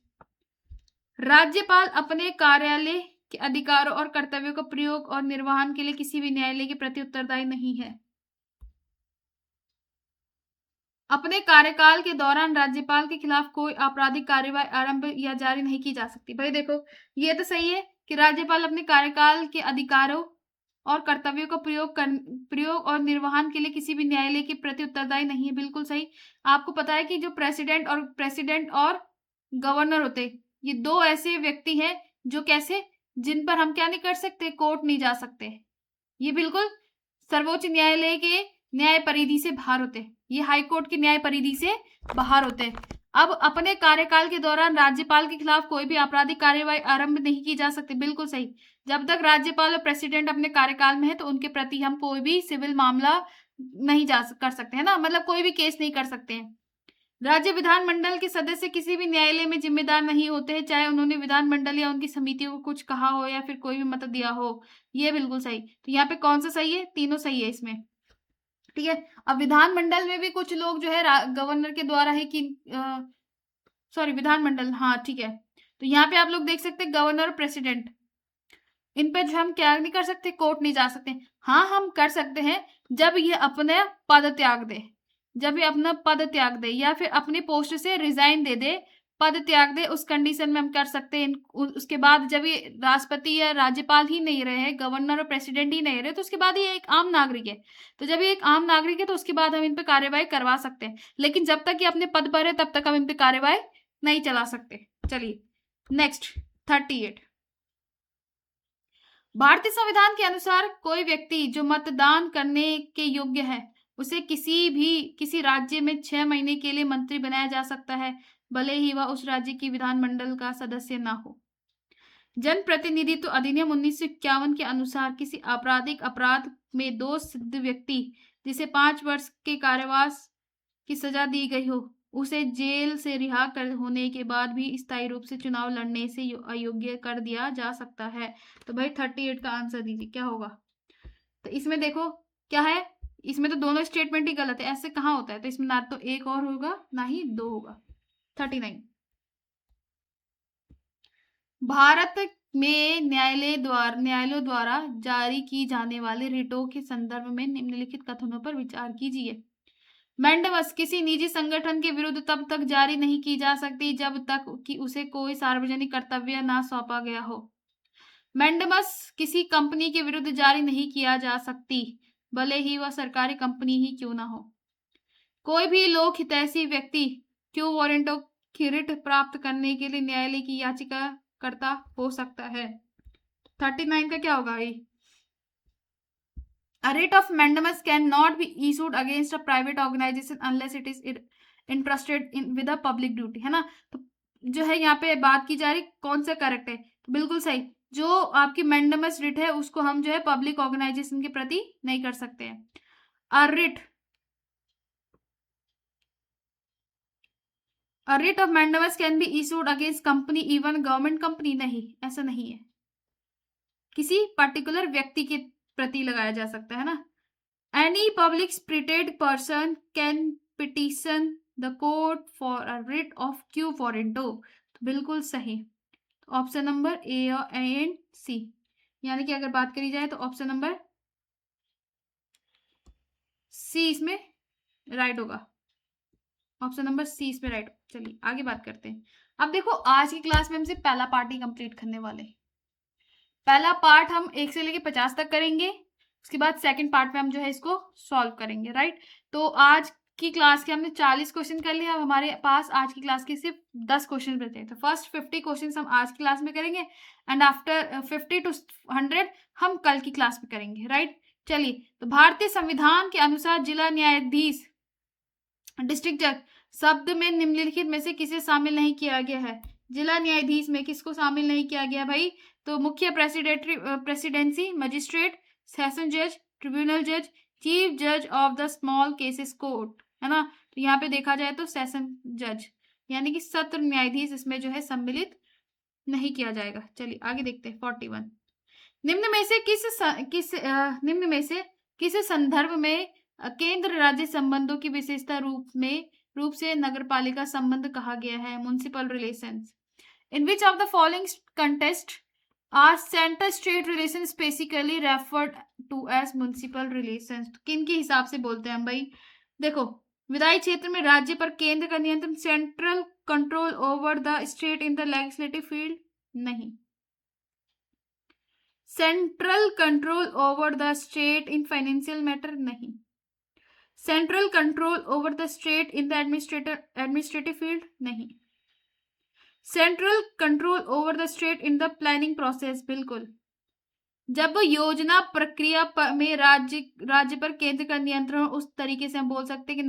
राज्यपाल अपने कार्यालय के अधिकारों और कर्तव्यों का प्रयोग और निर्वहन के लिए किसी भी न्यायालय के प्रति उत्तरदायी नहीं है। अपने कार्यकाल के दौरान राज्यपाल के खिलाफ कोई आपराधिक कार्यवाही आरंभ या जारी नहीं की जा सकती। भाई देखो ये तो सही है कि राज्यपाल अपने कार्यकाल के अधिकारों और कर्तव्यों का प्रयोग और निर्वहन के लिए किसी भी न्यायालय के प्रति उत्तरदायी नहीं है, बिल्कुल सही। आपको पता है कि जो प्रेसिडेंट और गवर्नर होते, ये दो ऐसे व्यक्ति हैं जो कैसे, जिन पर हम क्या नहीं कर सकते, कोर्ट नहीं जा सकते, ये बिल्कुल सर्वोच्च न्यायालय के न्याय परिधि से बाहर होते, ये हाई कोर्ट की न्याय परिधि से बाहर होते। अब अपने कार्यकाल के दौरान राज्यपाल के खिलाफ कोई भी आपराधिक कार्यवाही आरंभ नहीं की जा सकती, बिल्कुल सही। जब तक राज्यपाल और प्रेसिडेंट अपने कार्यकाल में है तो उनके प्रति हम कोई भी सिविल मामला नहीं कर सकते, है ना, मतलब कोई भी केस नहीं कर सकते हैं। राज्य विधानमंडल के सदस्य किसी भी न्यायालय में जिम्मेदार नहीं होते हैं, चाहे उन्होंने विधानमंडल या उनकी समितियों को कुछ कहा हो या फिर कोई भी मत दिया हो। ये बिल्कुल सही। तो यहाँ पे कौन सा सही है? तीनों सही है इसमें। ठीक है। अब विधानमंडल में भी कुछ लोग जो है गवर्नर के द्वारा ही कि सॉरी विधानमंडल, हाँ ठीक है। तो यहाँ पे आप लोग देख सकते हैं गवर्नर और प्रेसिडेंट, इन पे जो हम क्या नहीं कर सकते, कोर्ट नहीं जा सकते। हाँ हम कर सकते हैं जब ये अपने पद त्याग दे, जब ये अपना पद त्याग दे या फिर अपने पोस्ट से रिजाइन दे दे, पद त्याग दे, उस कंडीशन में हम कर सकते हैं। उसके बाद जब ये राष्ट्रपति या राज्यपाल ही नहीं रहे, गवर्नर और प्रेसिडेंट ही नहीं रहे, तो उसके बाद ये एक आम नागरिक है। तो जब ये एक आम नागरिक है तो उसके बाद हम इन पे कार्यवाही करवा सकते हैं, लेकिन जब तक ये अपने पद पर है तब तक हम इन पे कार्यवाही नहीं चला सकते। चलिए नेक्स्ट 38। भारतीय संविधान के अनुसार कोई व्यक्ति जो मतदान करने के योग्य है उसे किसी राज्य में 6 महीने के लिए मंत्री बनाया जा सकता है, भले ही वह उस राज्य की विधानमंडल का सदस्य ना हो। जन प्रतिनिधित्व अधिनियम 1951 के अनुसार किसी आपराधिक अपराध में दोष सिद्ध व्यक्ति जिसे 5 वर्ष के कारावास की सजा दी गई हो, उसे जेल से रिहा कर होने के बाद भी स्थायी रूप से चुनाव लड़ने से अयोग्य कर दिया जा सकता है। तो भाई 38 का आंसर दीजिए क्या होगा। तो इसमें देखो क्या है, इसमें तो दोनों स्टेटमेंट ही गलत है, ऐसे कहाँ होता है। तो इसमें ना तो एक और होगा ना ही दो होगा। 39। भारत में न्यायालयों द्वारा जारी की जाने वाले रिटों के संदर्भ में निम्नलिखित कथनों पर विचार कीजिए। मैंडेमस किसी निजी संगठन के विरुद्ध तब तक जारी नहीं की जा सकती जब तक कि उसे कोई सार्वजनिक कर्तव्य ना सौंपा गया हो। मैंडेमस किसी कंपनी के विरुद्ध जारी नहीं किया जा सकती, भले ही वह सरकारी कंपनी ही क्यों ना हो। कोई भी लोक हितैषी व्यक्ति क्यू वारंटों की रिट प्राप्त करने के लिए न्यायालय की याचिका करता हो सकता है। 39 का क्या होगा? A writ of mandamus cannot be issued against a private organization unless it is entrusted with a public duty, है ना। तो जो है यहाँ पे बात की जा रही कौन सा करेक्ट है? तो बिल्कुल सही, जो आपकी मैंडमस रिट है उसको हम जो है पब्लिक ऑर्गेनाइजेशन के प्रति नहीं कर सकते हैं। A writ of mandamus can be issued against company, even government company नहीं, ऐसा नहीं है, किसी पर्टिकुलर व्यक्ति के प्रति लगाया जा सकता है ना। Any public spirited person can petition the court for a writ of quo warranto। तो बिल्कुल सही, ऑप्शन नंबर ए एंड सी, यानी कि अगर बात करी जाए तो ऑप्शन नंबर सी इसमें राइट होगा। ऑप्शन नंबर सी इसमें राइट। चलिए आगे बात करते हैं। अब देखो आज की क्लास में हमसे पहला पार्ट ही कंप्लीट करने वाले। पहला पार्ट हम 1 से लेके 50 तक करेंगे, उसके बाद सेकंड पार्ट में हम जो है इसको सॉल्व करेंगे, राइट। तो आज की क्लास के हमने 40 क्वेश्चन कर लिया, अब हमारे पास आज की क्लास के सिर्फ 10 क्वेश्चन बचे हैं। तो फर्स्ट 50 क्वेश्चन हम आज की क्लास में करेंगे एंड आफ्टर 50 to 100 हम कल की क्लास में करेंगे, राइट। चलिए, तो भारतीय संविधान के अनुसार जिला न्यायाधीश डिस्ट्रिक्ट जज शब्द में निम्नलिखित में से किसे शामिल नहीं किया गया है? जिला न्यायाधीश में किसको शामिल नहीं किया गया भाई? तो मुख्य प्रेसिडेंसी मजिस्ट्रेट, सेशन जज, ट्रिब्यूनल जज, चीफ जज of the small cases court, है ना। तो यहाँ पे देखा जाए तो सेशन जज यानी कि सत्र न्यायाधीश इसमें जो है सम्मिलित नहीं किया जाएगा। चलिए आगे देखते हैं 41। निम्न में से किस संदर्भ में केंद्र राज्य संबंधों की विशेषता रूप से नगरपालिका संबंध कहा गया है? Municipal relations. In which of the following contest are centre state relation specifically referred to as municipal relations. किन के हिसाब से बोलते हैं हम भाई? देखो, विधायी क्षेत्र में राज्य पर केंद्र का नियंत्रण, central control over the state in the legislative field, नहीं। Central control over the state in financial matter, नहीं। Central control over the state in the administrative field, नहीं। Central control over the state in the planning process, बिल्कुल। जब योजना प्रक्रिया में राज्य पर केंद्र का नियंत्रण, उस तरीके से हम बोल सकते हैं कि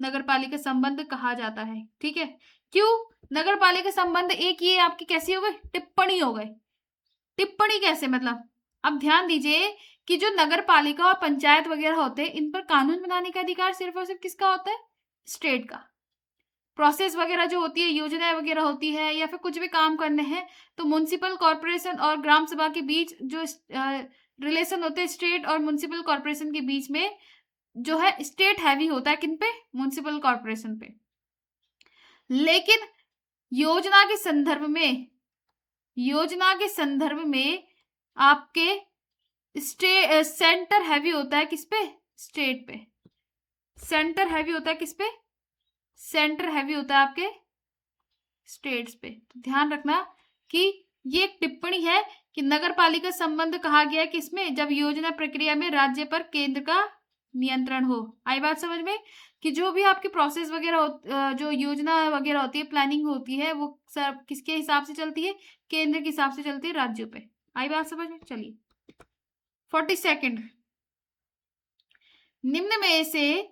नगरपालिका संबंध कहा जाता है, ठीक है। क्यों? नगरपालिका संबंध एक ये आपकी कैसी हो गई? टिप्पणी हो गई। टिप्पणी कैसे मतलब? अब ध्यान दीजिए कि जो नगर पालिका और पंचायत वगैरह होते हैं, इन पर कानून बनाने का अधिकार सिर्फ और सिर्फ किसका होता है? स्टेट का। प्रोसेस वगैरह जो होती है, योजनाएं वगैरह होती है, या फिर कुछ भी काम करने हैं, तो म्युनिसिपल कॉर्पोरेशन और ग्राम सभा के बीच जो रिलेशन होते हैं स्टेट और म्युनिसिपल कॉर्पोरेशन के बीच में, जो है स्टेट हैवी होता है किन पे? म्युनिसिपल कॉर्पोरेशन पे। लेकिन योजना के संदर्भ में आपके सेंटर हैवी होता है किस पे? स्टेट पे। सेंटर हैवी होता है किस पे? सेंटर हैवी होता है आपके स्टेट्स पे। तो ध्यान रखना कि ये एक टिप्पणी है कि नगर पालिका संबंध कहा गया है किसमें? जब योजना प्रक्रिया में राज्य पर केंद्र का नियंत्रण हो। आई बात समझ में? कि जो भी आपकी प्रोसेस वगैरह जो योजना वगैरह होती है, प्लानिंग होती है, वो सब किसके हिसाब से चलती है? केंद्र के हिसाब से चलती है, राज्यों पे। आई बात समझ में? चलिए 42 निम्न में से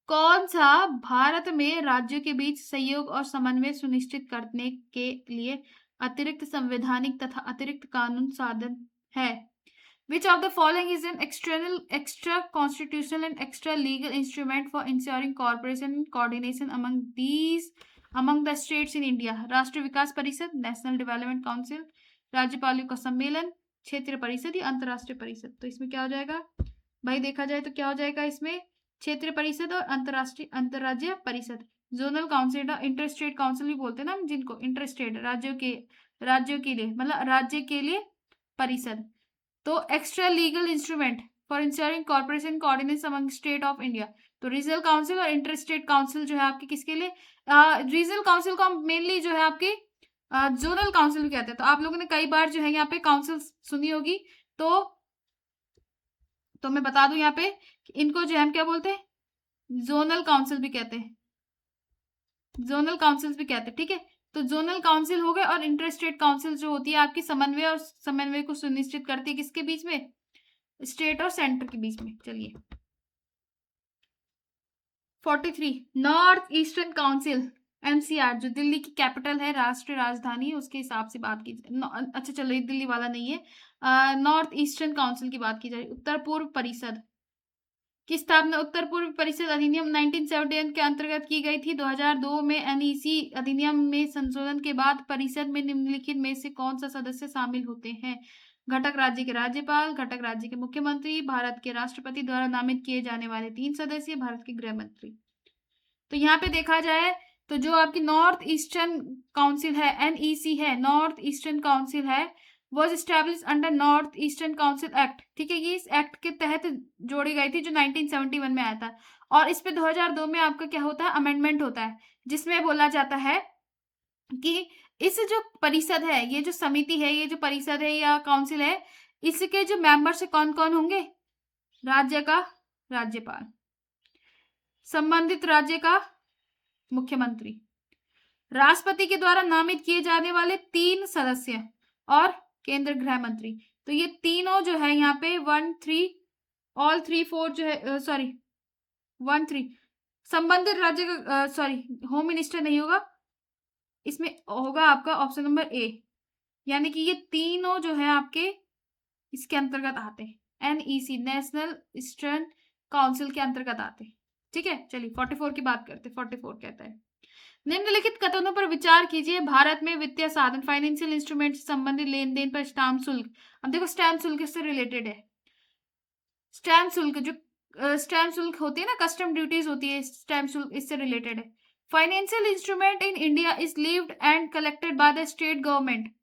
कौन सा भारत में राज्यों के बीच सहयोग और समन्वय सुनिश्चित करने के लिए अतिरिक्त संवैधानिक तथा अतिरिक्त कानून साधन है? Which of the following is an extra constitutional and extra legal instrument for ensuring cooperation and coordination among the states in India? राष्ट्रीय विकास परिषद, नेशनल डेवलपमेंट काउंसिल, राज्यपालों का सम्मेलन, क्षेत्रीय परिषद या अंतर्राष्ट्रीय परिषद? तो इसमें क्या हो जाएगा भाई? देखा जाए तो क्या हो जाएगा इसमें? क्षेत्रीय परिषद और अंतर्राज्यीय परिषद। Zonal council, inter state council भी बोलते हैं ना जिनको, इंटर स्टेट, राज्यों के लिए, मतलब राज्य के लिए परिषद। तो extra legal instrument for ensuring corporation coordination among state of India, तो रीजनल काउंसिल और इंटर स्टेट काउंसिल जो है आपके किसके लिए? रीजनल काउंसिल को मेनली जो है आपके जोनल काउंसिल भी कहते हैं। तो आप लोगों ने कई बार जो है यहाँ पे काउंसिल सुनी होगी, तो मैं बता दूं यहाँ पे कि इनको जो है हम क्या बोलते हैं? जोनल काउंसिल भी कहते हैं, जोनल काउंसिल भी कहते हैं। ठीक है, तो जोनल काउंसिल हो गए, और इंटर स्टेट काउंसिल जो होती है आपकी समन्वय को सुनिश्चित करती है किसके बीच में? स्टेट और सेंटर के बीच में। चलिए 43 नॉर्थ ईस्टर्न काउंसिल, एनसीआर, जो दिल्ली की कैपिटल है, राष्ट्रीय राजधानी है, उसके हिसाब से बात की। अच्छा चलो, ये दिल्ली वाला नहीं है, नॉर्थ ईस्टर्न काउंसिल की बात की जा रही। उत्तर पूर्व परिषद की स्थापना उत्तर पूर्व परिषद अधिनियम 1971 के अंतर्गत की गई थी। 2002 में एनईसी अधिनियम में संशोधन के बाद परिषद में निम्नलिखित में से कौन सा सदस्य शामिल होते हैं? घटक राज्य के राज्यपाल, घटक राज्य के मुख्यमंत्री, भारत के राष्ट्रपति द्वारा नामित किए जाने वाले 3 सदस्य, भारत के गृह मंत्री। तो यहाँ पे देखा जाए तो जो आपकी नॉर्थ ईस्टर्न काउंसिल है, एनईसी है, नॉर्थ ईस्टर्न काउंसिल है, was establish under north eastern council act. ठीक है, ये इस एक्ट के तहत जोड़ी गई थी जो 1971 में आया था। और इस पे 2002 में आपका क्या होता है? अमेंडमेंट होता है, जिसमें बोला जाता है कि इस जो परिषद है, ये जो समिति है, ये जो परिषद है या काउंसिल है, इसके जो मेंबर से कौन कौन होंगे? राज्य का राज्यपाल, संबंधित राज्य का मुख्यमंत्री, राष्ट्रपति के द्वारा नामित किए जाने वाले 3 सदस्य और केंद्र गृह मंत्री। तो ये तीनों जो है यहाँ पे 1 3 ऑल 3 4 जो है, सॉरी 1 3 संबंधित राज्य का, सॉरी होम मिनिस्टर नहीं होगा, इसमें होगा आपका ऑप्शन नंबर ए, यानी कि ये तीनों जो है आपके इसके अंतर्गत आते हैं, एनईसी, नेशनल ईस्टर्न काउंसिल के अंतर्गत आते हैं। ठीक है, चलिए 44 की बात करते हैं। 44 कहता है, निम्नलिखित कथनों पर विचार कीजिए। भारत में वित्तीय साधन, फाइनेंशियल इंस्ट्रूमेंट से संबंधित लेन देन पर स्टाम्प शुल्क। अब देखो स्टैम्प शुल्क इससे रिलेटेड है। स्टैम्प शुल्क जो स्टैम्प शुल्क होती है ना, कस्टम ड्यूटीज होती है, स्टैम्प शुल्क इससे रिलेटेड है। Financial instrument in India is levied and collected by the state government,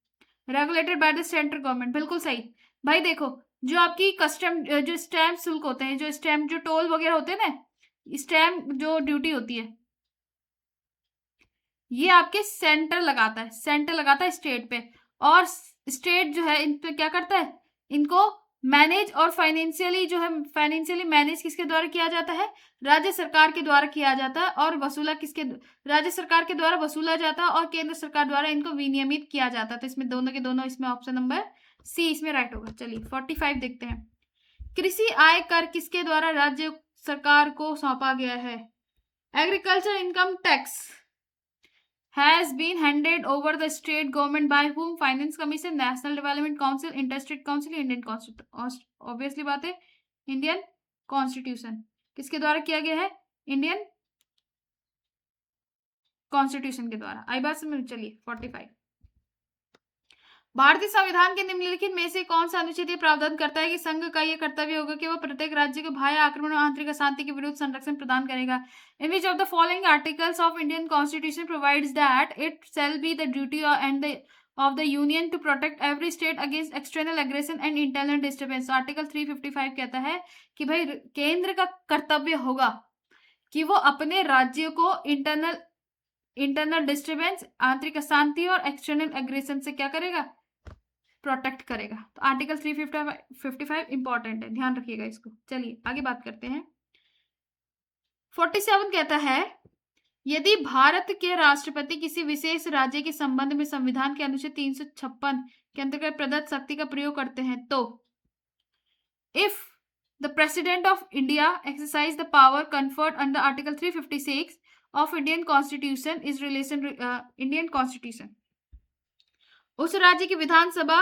regulated by the central government. बिल्कुल सही भाई। देखो जो आपकी कस्टम जो स्टैम्प शुल्क होते हैं, जो स्टैम्प जो टोल वगैरह होते हैं ना, स्टैम्प जो ड्यूटी होती है, ये आपके सेंटर लगाता है स्टेट पे, और स्टेट जो है इन पे क्या करता है? इनको मैनेज, और फाइनेंशियली जो है फाइनेंशियली मैनेज किसके द्वारा किया जाता है? राज्य सरकार के द्वारा किया जाता है, और वसूला किसके? राज्य सरकार के द्वारा वसूला जाता है, और केंद्र सरकार द्वारा इनको विनियमित किया जाता है। तो इसमें दोनों के दोनों, इसमें ऑप्शन नंबर सी इसमें राइट होगा। चलिए 45 देखते हैं। कृषि आय कर किसके द्वारा राज्य सरकार को सौंपा गया है? Agriculture income tax has been handed over the state government by whom? Finance Commission, National Development Council, Interstate Council, Indian Constitution। Obviously बात है इंडियन कॉन्स्टिट्यूशन किसके द्वारा किया गया है? इंडियन कॉन्स्टिट्यूशन के द्वारा। आई बात समझ? चलिए 45 भारतीय संविधान के निम्नलिखित में से कौन सा अनुच्छेद ये प्रावधान करता है कि संघ का यह कर्तव्य होगा कि वह प्रत्येक राज्य को बाह्य आक्रमण और आंतरिक अशांति के विरुद्ध संरक्षण प्रदान करेगा? In which of the following articles of Indian constitution provides that it shall be the duty and the of the union to protect every state against external aggression and internal disturbance? Article 355 कहता है कि भाई केंद्र का कर्तव्य होगा कि वो अपने राज्यों को इंटरनल डिस्टर्बेंस, आंतरिक अशांति और एक्सटर्नल एग्रेशन से क्या करेगा? प्रोटेक्ट करेगा। तो आर्टिकल 355 इंपॉर्टेंट है, ध्यान रखिएगा इसको। चलिए आगे बात करते हैं। 47 कहता है यदि भारत के राष्ट्रपति किसी विशेष राज्य के संबंध में संविधान के अनुच्छेद 356 के अंतर्गत प्रदत्त शक्ति का प्रयोग करते हैं तो if the president of India exercise the power conferred under article 356 of Indian constitution is relation Indian constitution, उस राज्य की विधानसभा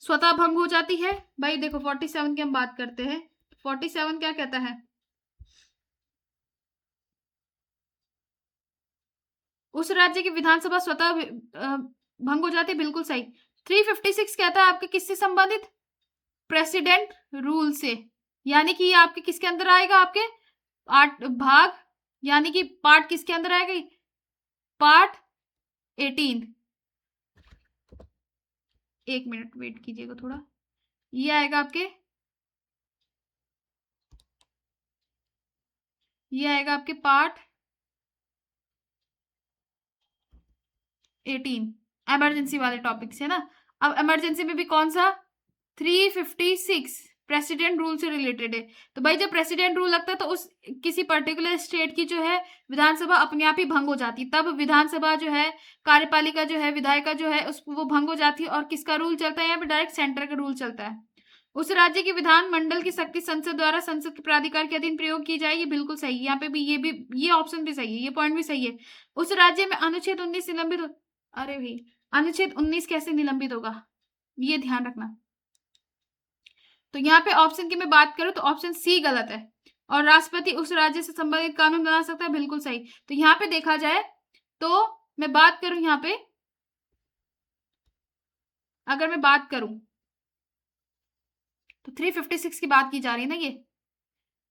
स्वतः भंग हो जाती है। भाई देखो 47 की हम बात करते हैं। 47 क्या कहता है? उस राज्य की विधानसभा स्वतः भंग हो जाती है, बिल्कुल सही। 356 कहता है आपके किससे संबंधित? प्रेसिडेंट रूल से, यानी कि ये आपके किसके अंदर आएगा? आपके भाग यानी कि पार्ट किसके अंदर आएगा? पार्ट 18। एक मिनट वेट कीजिएगा थोड़ा, ये आएगा आपके, ये आएगा आपके पार्ट 18 इमरजेंसी वाले टॉपिक से ना। अब इमरजेंसी में भी कौन सा? 356 प्रेसिडेंट रूल से रिलेटेड है। तो भाई जब प्रेसिडेंट रूल लगता है तो उस किसी पर्टिकुलर स्टेट की जो है विधानसभा अपने आप ही भंग हो जाती है। तब विधानसभा जो है, कार्यपालिका जो है, विधायिका जो है, उस वो भंग हो जाती है और किसका रूल चलता है? यहाँ पे डायरेक्ट सेंटर का रूल चलता है। उस राज्य की विधान मंडल की शक्ति संसद द्वारा संसद के प्राधिकार के अधीन प्रयोग की जाएगी, बिल्कुल सही। यहाँ पे भी ये ऑप्शन भी सही है, ये पॉइंट भी सही है। उस राज्य में अनुच्छेद 19 निलंबित, अरे भाई अनुच्छेद 19 कैसे निलंबित होगा, ये ध्यान रखना। तो यहाँ पे ऑप्शन की मैं बात करूं तो ऑप्शन सी गलत है। और राष्ट्रपति उस राज्य से संबंधित कानून बना सकता है, बिल्कुल सही। तो यहाँ पे देखा जाए तो मैं बात करूं, यहाँ पे अगर मैं बात करूं तो 356 की बात की जा रही है ना ये।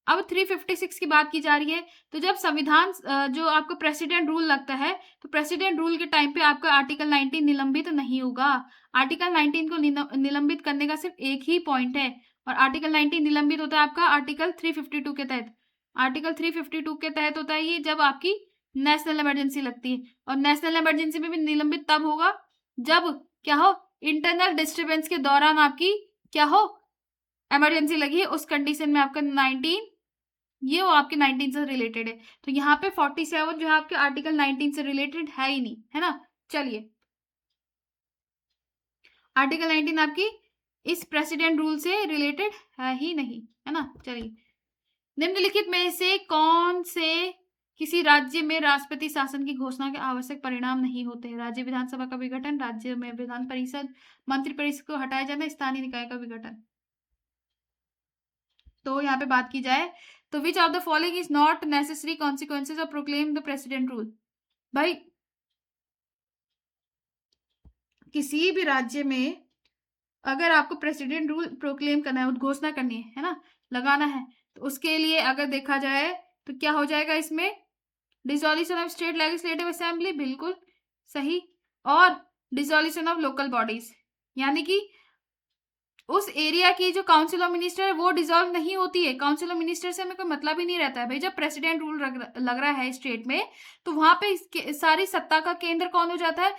अब 356 की बात की जा रही है तो जब संविधान जो आपको प्रेसिडेंट रूल लगता है तो प्रेसिडेंट रूल के टाइम पे आपका आर्टिकल 19 निलंबित नहीं होगा। आर्टिकल 19 को निलंबित करने का सिर्फ एक ही पॉइंट है और आर्टिकल 19 निलंबित होता है आपका आर्टिकल 352 के तहत। आर्टिकल 352 के तहत होता है ये जब आपकी नेशनल इमरजेंसी लगती है। और नेशनल इमरजेंसी में भी निलंबित तब होगा जब क्या हो? इंटरनल डिस्टर्बेंस के दौरान आपकी क्या हो? इमरजेंसी लगी है, उस कंडीशन में आपका 19, ये वो आपके 19 से रिलेटेड है। तो यहाँ पे 47 जो है आपके आर्टिकल 19 से रिलेटेड है ही नहीं, है ना। चलिए आर्टिकल 19 आपकी इस प्रेसिडेंट रूल से रिलेटेड है ही नहीं, है ना। चलिए निम्नलिखित में से कौन से किसी राज्य में राष्ट्रपति शासन की घोषणा के आवश्यक परिणाम नहीं होते? राज्य विधानसभा का विघटन, राज्य में विधान परिषद, मंत्री परिषद को हटाया जाना, स्थानीय निकाय का विघटन। तो यहाँ पे बात की जाए तो which of the following is not necessary consequences of proclaim the president rule? भाई किसी भी राज्य में अगर आपको प्रेसिडेंट रूल प्रोक्लेम करना है, घोषणा करनी है ना, लगाना है, तो उसके लिए अगर देखा जाए तो क्या हो जाएगा इसमें? Dissolution of state legislative assembly, बिल्कुल सही। और डिसॉल्यूशन ऑफ लोकल बॉडीज, यानी कि उस एरिया की जो काउंसिल ऑफ मिनिस्टर है वो डिसॉल्व नहीं होती है। काउंसिल ऑफ मिनिस्टर से हमें कोई मतलब ही नहीं रहता है। भाई जब प्रेसिडेंट रूल लग रहा है स्टेट में तो वहां पे सारी सत्ता का केंद्र कौन हो जाता है?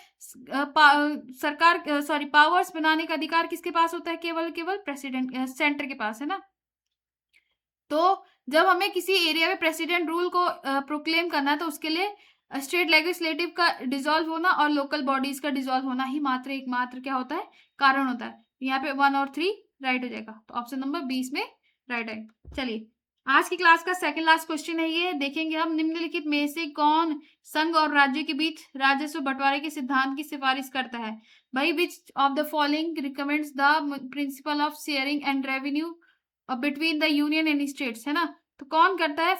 सरकार, सॉरी, पावर्स बनाने का अधिकार किसके पास होता है? केवल प्रेसिडेंट, सेंटर के पास, है ना। तो जब हमें किसी एरिया में प्रेसिडेंट रूल को प्रोक्लेम करना है तो उसके लिए स्टेट लेजिस्लेटिव का डिसॉल्व होना और लोकल बॉडीज का डिसॉल्व होना ही एकमात्र क्या होता है? कारण होता है। यहाँ पे 1 और 3 राइट हो जाएगा, तो ऑप्शन नंबर 20 में राइट है। चलिए आज की क्लास का सेकंड लास्ट क्वेश्चन है, ये देखेंगे हम। निम्नलिखित में से कौन संघ और राज्य के बीच राजस्व बंटवारे के सिद्धांत की सिफारिश करता है? भाई विच of the following recommends the principle of sharing and revenue between the union and states, है ना। तो कौन करता है?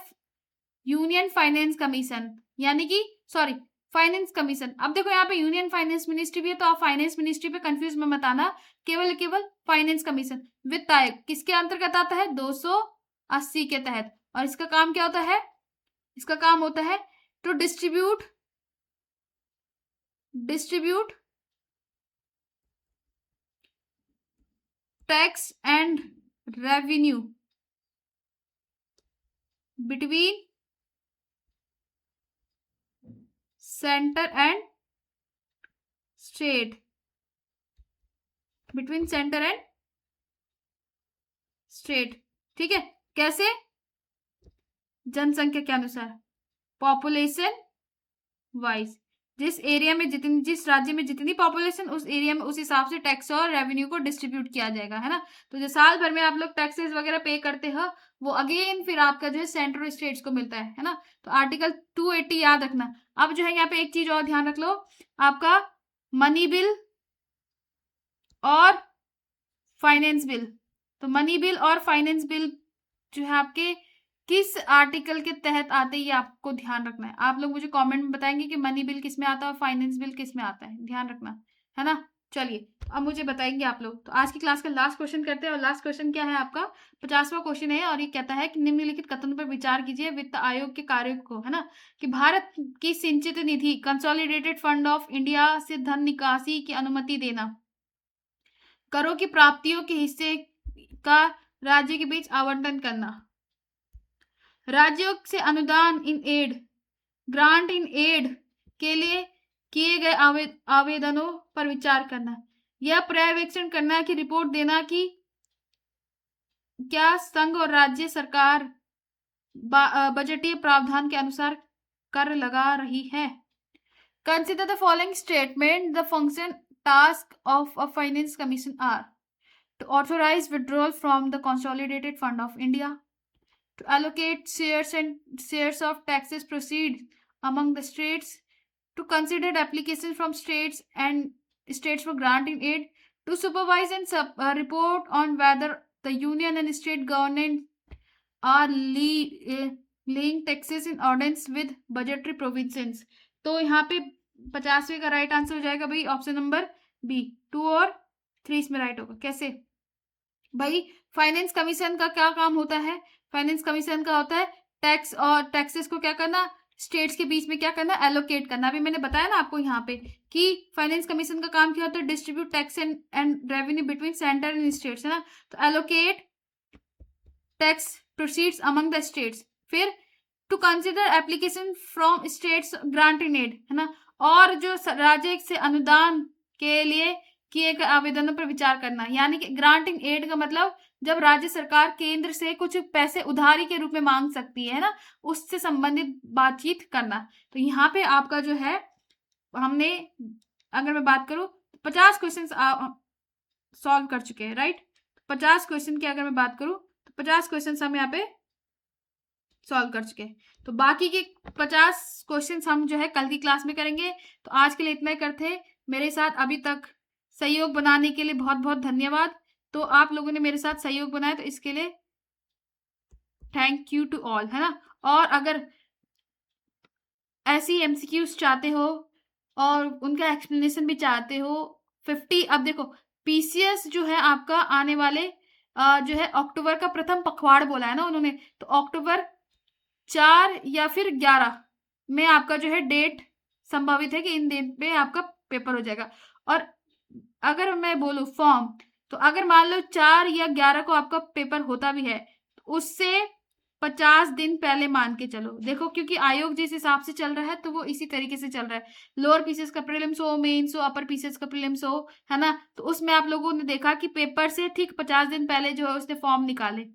यूनियन फाइनेंस कमीशन, यानी कि सॉरी फाइनेंस कमीशन। अब देखो यहाँ पे यूनियन फाइनेंस मिनिस्ट्री भी है, तो आप फाइनेंस मिनिस्ट्री पे कंफ्यूज में मत आना, केवल फाइनेंस कमीशन। वित्त आयोग किसके अंतर्गत आता है? 280 के तहत। और इसका काम क्या होता है? इसका काम होता है to distribute tax and revenue between centre and state, between centre and state. ठीक है, कैसे? जनसंख्या के अनुसार, पॉपुलेशन वाइज। जिस एरिया में जितनी, जिस राज्य में जितनी पॉपुलेशन, उस एरिया में उस हिसाब से टैक्स और रेवेन्यू को डिस्ट्रीब्यूट किया जाएगा, है ना। तो जो साल भर में आप लोग टैक्सेस वगैरह पे करते हो, वो अगेन फिर आपका जो है सेंट्रल स्टेट्स को मिलता है ना। तो आर्टिकल 280 याद रखना। अब जो है यहाँ पे एक चीज और ध्यान रख लो, आपका मनी बिल और फाइनेंस बिल। तो मनी बिल और फाइनेंस बिल जो है आपके किस आर्टिकल के तहत आते हैं, ये आपको ध्यान रखना है। आप लोग मुझे कमेंट में बताएंगे कि मनी बिल किस में आता है और फाइनेंस बिल किस में आता है, ध्यान रखना, है ना। चलिए अब मुझे बताएंगे आप लोग। तो आज की क्लास का लास्ट क्वेश्चन करते हैं, और लास्ट क्वेश्चन क्या है आपका? 50वां क्वेश्चन है, और ये कहता है कि निम्नलिखित कथनों पर विचार कीजिए वित्त आयोग के कार्यों को, है ना। कि भारत की संचित निधि कंसोलिडेटेड फंड ऑफ इंडिया से धन निकासी की अनुमति देना, करों की प्राप्तियों के हिस्से का राज्य के बीच आवंटन करना, राज्यों से अनुदान in aid, grant in add के लिए किए गए आवेदनों पर विचार करना, यह पर्यवेक्षण करना कि रिपोर्ट देना कि क्या संघ और राज्य सरकार बजटीय प्रावधान के अनुसार कर लगा रही है। Consider the following statement, the function task of a finance commission are to authorize withdrawal from the consolidated fund of India, to allocate shares of taxes proceeds among the states, to consider applications from states for granting aid, to supervise and report on whether the union and state government are laying taxes in accordance with budgetary provisions। तो यहाँ पे 50वें का राइट आंसर हो जाएगा भाई ऑप्शन नंबर बी। 2 और 3 इसमें राइट होगा। कैसे भाई? फाइनेंस कमीशन का क्या काम होता है? फाइनेंस कमीशन का होता है टैक्स और टैक्सेस को क्या करना, स्टेट्स के बीच में क्या करना, एलोकेट करना। अभी मैंने बताया ना आपको यहाँ पे कि फाइनेंस कमीशन का काम क्या होता है? Distribute tax and revenue between centre and states, है ना। तो allocate tax proceeds among the states. फिर to consider application from states grant in aid, है ना। और जो राज्य से अनुदान के लिए किए गए आवेदनों पर विचार करना, यानी कि ग्रांटिंग एड का मतलब जब राज्य सरकार केंद्र से कुछ पैसे उधारी के रूप में मांग सकती है ना, उससे संबंधित बातचीत करना। तो यहाँ पे आपका जो है, हमने अगर मैं बात करूं 50 क्वेश्चन सॉल्व कर चुके हैं, राइट। 50 क्वेश्चन की अगर मैं बात करूं तो 50 क्वेश्चन हम यहाँ पे सॉल्व कर चुके हैं। तो बाकी के 50 क्वेश्चन हम जो है कल की क्लास में करेंगे। तो आज के लिए इतना ही करते हैं। मेरे साथ अभी तक सहयोग बनाने के लिए बहुत बहुत धन्यवाद। तो आप लोगों ने मेरे साथ सहयोग बनाया, तो इसके लिए थैंक यू टू ऑल, है ना। और अगर ऐसी एमसीक्यूज चाहते हो और उनका एक्सप्लेनेशन भी चाहते हो 50, अब देखो पीसीएस जो है आपका आने वाले जो है अक्टूबर का प्रथम पखवाड़ बोला है ना उन्होंने, तो अक्टूबर 4 या फिर 11 में आपका जो है डेट संभावित है कि इन दिन पे आपका पेपर हो जाएगा। और अगर मैं बोलूं फॉर्म, तो अगर मान लो 4 या 11 को आपका पेपर होता भी है, तो उससे 50 दिन पहले मान के चलो। देखो क्योंकि आयोग जिस हिसाब से चल रहा है तो वो इसी तरीके से चल रहा है। लोअर पीसेस का प्रीलिम्स हो, मेंस हो, अपर पीसेस का प्रीलिम्स हो, है ना। तो उसमें आप लोगों ने देखा कि पेपर से ठीक 50 दिन पहले जो है उसने फॉर्म निकाले।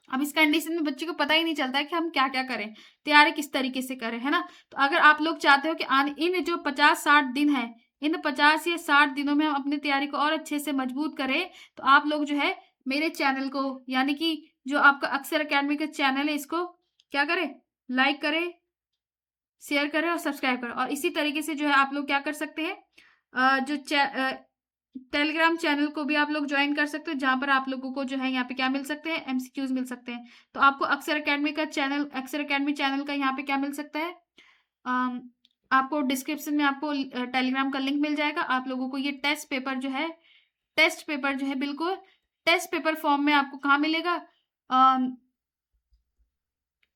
अब इस कंडीशन में बच्चे को पता ही नहीं चलता है कि हम क्या क्या करें, तैयारी किस तरीके से करें, है ना। तो अगर आप लोग चाहते हो कि इन जो 50-60 दिन है, इन 50 या 60 दिनों में हम अपनी तैयारी को और अच्छे से मजबूत करें, तो आप लोग जो है मेरे चैनल को, यानी कि जो आपका अक्षर अकेडमी का चैनल है, इसको क्या करें, लाइक करें, शेयर करें और सब्सक्राइब करें। और इसी तरीके से जो है आप लोग क्या कर सकते हैं, जो टेलीग्राम चैनल को भी आप लोग ज्वाइन कर सकते हो, जहाँ पर आप लोगों को जो है यहाँ पे क्या मिल सकते हैं, एमसीक्यूज मिल सकते हैं। तो आपको अक्षर अकेडमी चैनल का यहाँ पे क्या मिल सकता है, अम, आपको डिस्क्रिप्शन में आपको टेलीग्राम का लिंक मिल जाएगा। आप लोगों को ये टेस्ट पेपर जो है बिल्कुल टेस्ट पेपर फॉर्म में आपको कहाँ मिलेगा,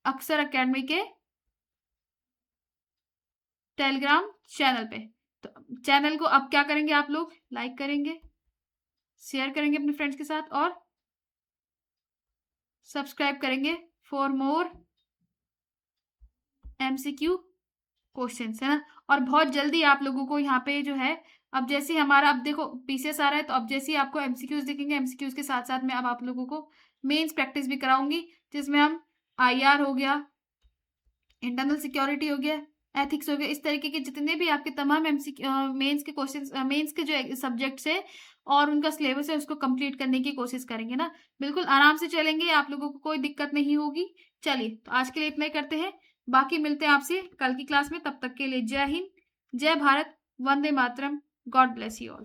अक्षर अकेडमी के टेलीग्राम चैनल पे। तो चैनल को अब क्या करेंगे, आप लोग लाइक करेंगे, शेयर करेंगे अपने फ्रेंड्स के साथ और सब्सक्राइब करेंगे फॉर मोर एमसीक्यू क्वेश्चंस, है ना। और बहुत जल्दी आप लोगों को यहाँ पे जो है, अब जैसे ही हमारा अब देखो पीसीएस आ रहा है, तो अब जैसे ही आपको एमसीक्यूज दिखेंगे, एमसीक्यूज के साथ साथ में अब आप लोगों को मेंस प्रैक्टिस भी कराऊंगी, जिसमें हम आईआर हो गया, इंटरनल सिक्योरिटी हो गया, एथिक्स हो गया, इस तरीके के जितने भी आपके तमाम मेंस के क्वेश्चंस, मेंस के जो सब्जेक्ट्स है और उनका सिलेबस है, उसको कंप्लीट करने की कोशिश करेंगे ना। बिल्कुल आराम से चलेंगे, आप लोगों को कोई दिक्कत नहीं होगी। चलिए, तो आज के लिए इतना ही करते हैं, बाकी मिलते हैं आपसे कल की क्लास में। तब तक के लिए जय हिंद, जय Bharat, Vande Mataram, God bless you all.